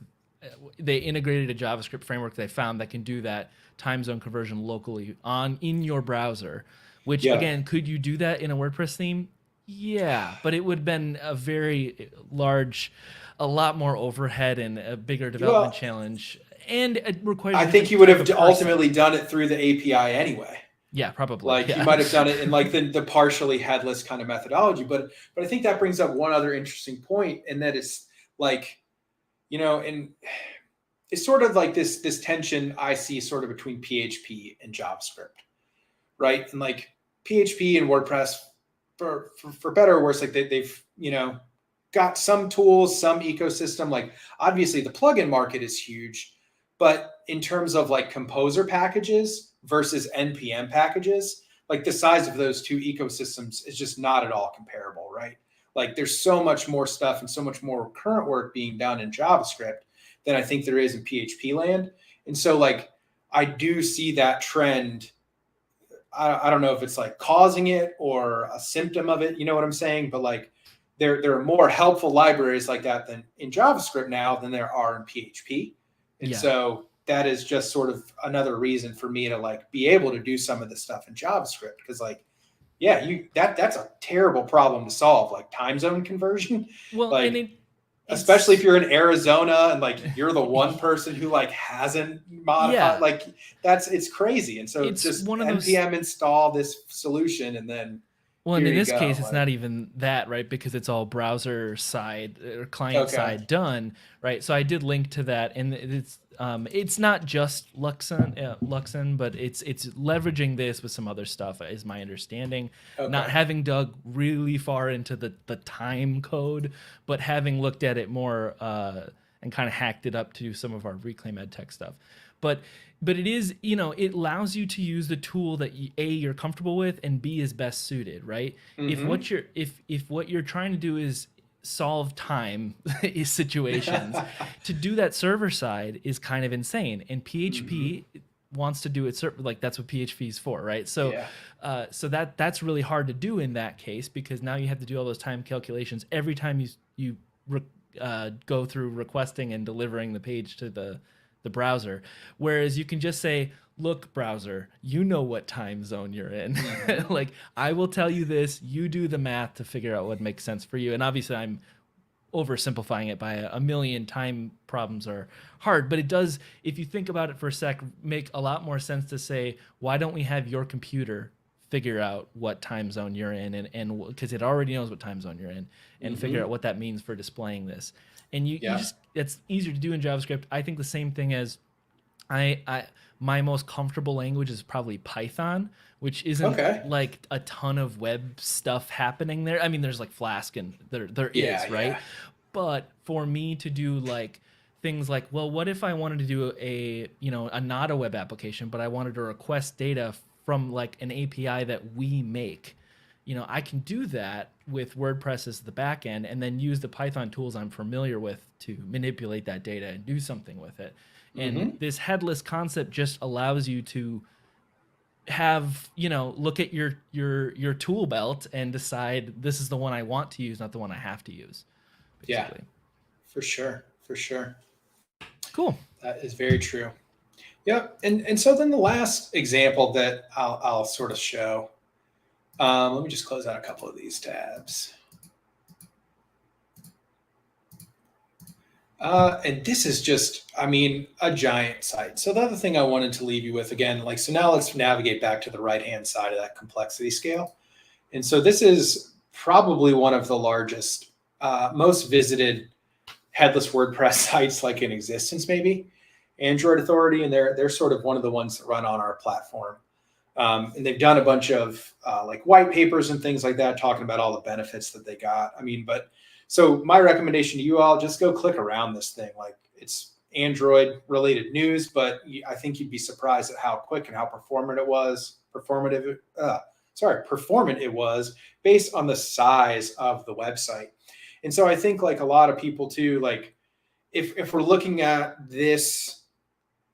They integrated a JavaScript framework they found that can do that time zone conversion locally in your browser. Which again, could you do that in a WordPress theme? Yeah, but it would have been a very large, a lot more overhead and a bigger development challenge. And it requires. I think you would have ultimately done it through the API anyway. Yeah, probably. Like you might have done it in like the partially headless kind of methodology. But I think that brings up one other interesting point, and that is like, and it's sort of like this tension I see sort of between PHP and JavaScript, right? And like PHP and WordPress, for better or worse, like they've got some tools, some ecosystem. Like obviously the plugin market is huge, but in terms of like composer packages versus NPM packages, like the size of those two ecosystems is just not at all comparable, right? Like there's so much more stuff and so much more current work being done in JavaScript than I think there is in PHP land. And so like, I do see that trend. I don't know if it's like causing it or a symptom of it, you know what I'm saying? But like there are more helpful libraries like that than in JavaScript now than there are in PHP. And so that is just sort of another reason for me to like be able to do some of this stuff in JavaScript. Because like, yeah, that's a terrible problem to solve, like time zone conversion. Well, like, and especially if you're in Arizona and like you're the one person who like hasn't modified, like it's crazy. And so it's just one of NPM install this solution and then. Well, and in this case, it's not even that, right? Because it's all browser side or client side done, right? So I did link to that, and it's not just Luxon, but it's leveraging this with some other stuff, is my understanding. Not having dug really far into the time code, but having looked at it more and kind of hacked it up to some of our Reclaim EdTech stuff. But it is, it allows you to use the tool that you're comfortable with, and B is best suited, right? Mm-hmm. If what you're trying to do is solve time situations, to do that server side is kind of insane. And PHP wants to do it like that's what PHP is for, right? So so that's really hard to do in that case, because now you have to do all those time calculations every time you go through requesting and delivering the page to the browser. Whereas you can just say, look, browser, you know what time zone you're in. Like, I will tell you this, you do the math to figure out what makes sense for you. And obviously I'm oversimplifying it by a million. Time problems are hard, but it does, if you think about it for a sec, make a lot more sense to say, why don't we have your computer figure out what time zone you're in, and because it already knows what time zone you're in, and figure out what that means for displaying this. And you just, it's easier to do in JavaScript. I think the same thing as my most comfortable language is probably Python, which isn't like a ton of web stuff happening there. I mean, there's like Flask and there is, right? But for me to do like things like, well, what if I wanted to do a not a web application, but I wanted to request data from like an API that we make? I can do that with WordPress as the backend, and then use the Python tools I'm familiar with to manipulate that data and do something with it. And this headless concept just allows you to have, look at your tool belt and decide, this is the one I want to use, not the one I have to use. Basically. Yeah, for sure. For sure. Cool. That is very true. Yep. And so then the last example that I'll sort of show, let me just close out a couple of these tabs. And this is just, a giant site. So the other thing I wanted to leave you with, again, so now let's navigate back to the right-hand side of that complexity scale. And so this is probably one of the largest, most visited headless WordPress sites like in existence, maybe. Android Authority, and they're sort of one of the ones that run on our platform. And they've done a bunch of like white papers and things like that, talking about all the benefits that they got. I mean, but so my recommendation to you all, just go click around this thing. Like, it's Android related news, but I think you'd be surprised at how quick and how performant it was based on the size of the website. And so I think, like, a lot of people too, like, if we're looking at this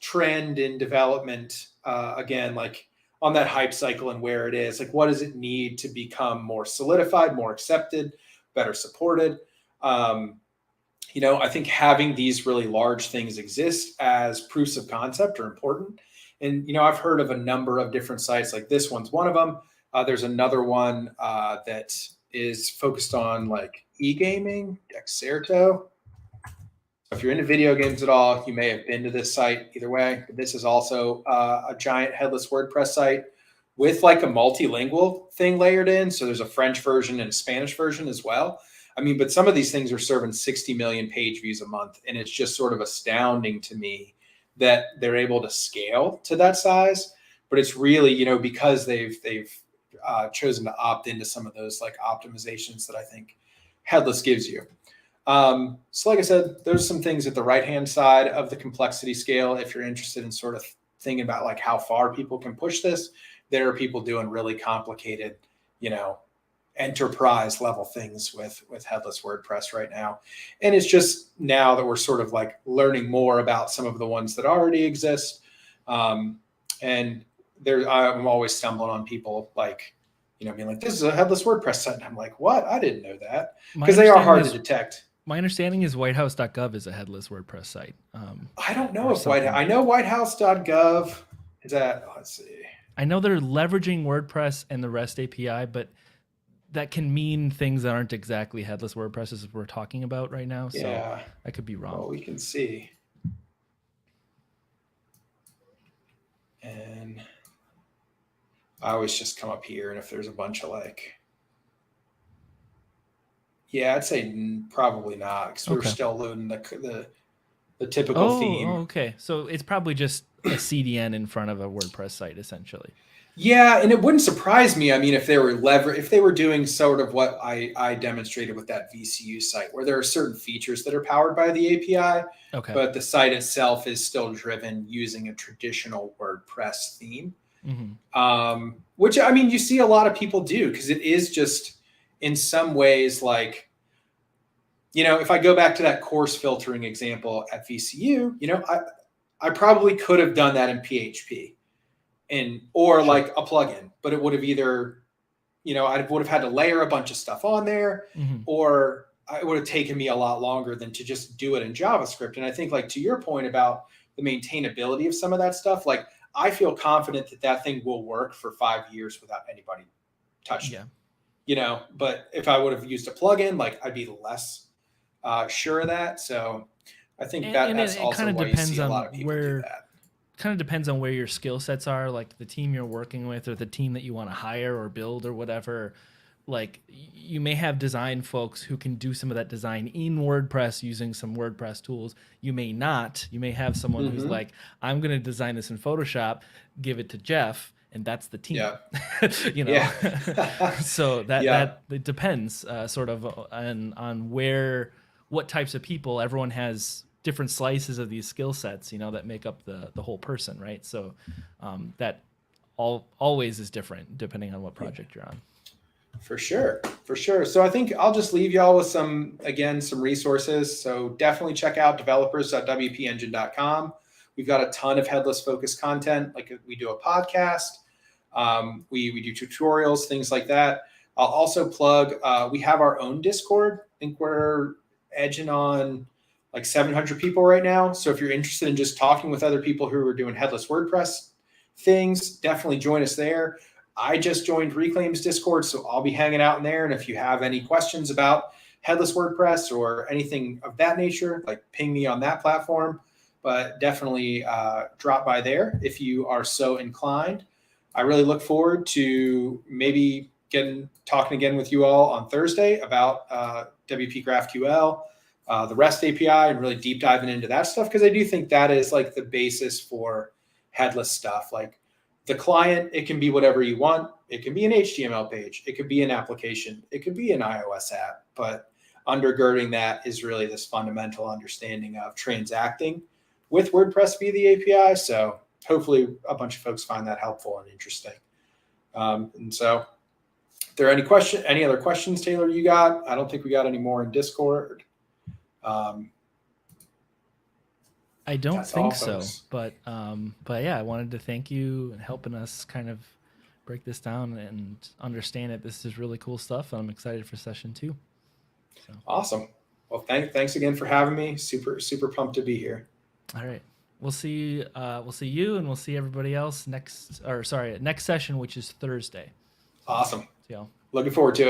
trend in development, again, like on that hype cycle and where it is, like, what does it need to become more solidified, more accepted, better supported? I think having these really large things exist as proofs of concept are important. And, I've heard of a number of different sites, like this one's one of them. There's another one that is focused on like e-gaming, Dexerto. If you're into video games at all, you may have been to this site either way. But this is also a giant headless WordPress site with like a multilingual thing layered in. So there's a French version and a Spanish version as well. I mean, but some of these things are serving 60 million page views a month. And it's just sort of astounding to me that they're able to scale to that size. But it's really, because they've chosen to opt into some of those like optimizations that I think headless gives you. So like I said, there's some things at the right-hand side of the complexity scale. If you're interested in sort of thinking about like how far people can push this, there are people doing really complicated, enterprise level things with headless WordPress right now. And it's just now that we're sort of like learning more about some of the ones that already exist. And I'm always stumbling on people like, being like, this is a headless WordPress site. And I'm like, what? I didn't know that. Because they are hard to detect. My understanding is whitehouse.gov is a headless WordPress site. I don't know if I know whitehouse.gov is that, let's see. I know they're leveraging WordPress and the REST API, but that can mean things that aren't exactly headless WordPress as we're talking about right now. So Yeah. I could be wrong. Well, we can see. And I always just come up here, and if there's a bunch of like, yeah, I'd say probably not, because we're still loading the typical theme. Oh, okay. So it's probably just a CDN in front of a WordPress site, essentially. Yeah, and it wouldn't surprise me. I mean, if they were doing sort of what I demonstrated with that VCU site, where there are certain features that are powered by the API, but the site itself is still driven using a traditional WordPress theme. Mm-hmm. Which, I mean, you see a lot of people do, because it is just in some ways like, if I go back to that course filtering example at VCU, I probably could have done that in PHP or like a plugin, but it would have either, I would have had to layer a bunch of stuff on there, mm-hmm. or it would have taken me a lot longer than to just do it in JavaScript. And I think, like, to your point about the maintainability of some of that stuff, like, I feel confident that thing will work for 5 years without anybody touching it. But if I would have used a plugin, like, I'd be less sure of that. So I think that's also why you see a lot of people do that. Kind of depends on where your skill sets are, like the team you're working with or the team that you want to hire or build or whatever. Like, you may have design folks who can do some of that design in WordPress using some WordPress tools. You may not. You may have someone mm-hmm. who's like, I'm going to design this in Photoshop, give it to Jeff, and that's the team. Yeah. So that it depends sort of on what types of people. Everyone has different slices of these skill sets, that make up the whole person, right? So that always is different depending on what project you're on. For sure. So I think I'll just leave y'all with some resources. So definitely check out developers.wpengine.com. We've got a ton of headless focused content. Like, we do a podcast. We do tutorials, things like that. I'll also plug, we have our own Discord. I think we're edging on like 700 people right now. So if you're interested in just talking with other people who are doing headless WordPress things, definitely join us there. I just joined Reclaim's Discord, so I'll be hanging out in there. And if you have any questions about headless WordPress or anything of that nature, like, ping me on that platform. But definitely drop by there if you are so inclined. I really look forward to maybe talking again with you all on Thursday about WP GraphQL, the REST API, and really deep diving into that stuff, because I do think that is like the basis for headless stuff. Like the client, it can be whatever you want. It can be an HTML page. It could be an application. It could be an iOS app. But undergirding that is really this fundamental understanding of transacting with WordPress via the API. So hopefully a bunch of folks find that helpful and interesting. And so if there are any other questions, Taylor, you got? I don't think we got any more in Discord. I don't think so, but yeah, I wanted to thank you and helping us kind of break this down and understand it. This is really cool stuff, and I'm excited for session 2. So. Awesome. Well, thanks again for having me. Super pumped to be here. All right. We'll see you, and we'll see everybody else next session, which is Thursday. Awesome. Yeah. Looking forward to it.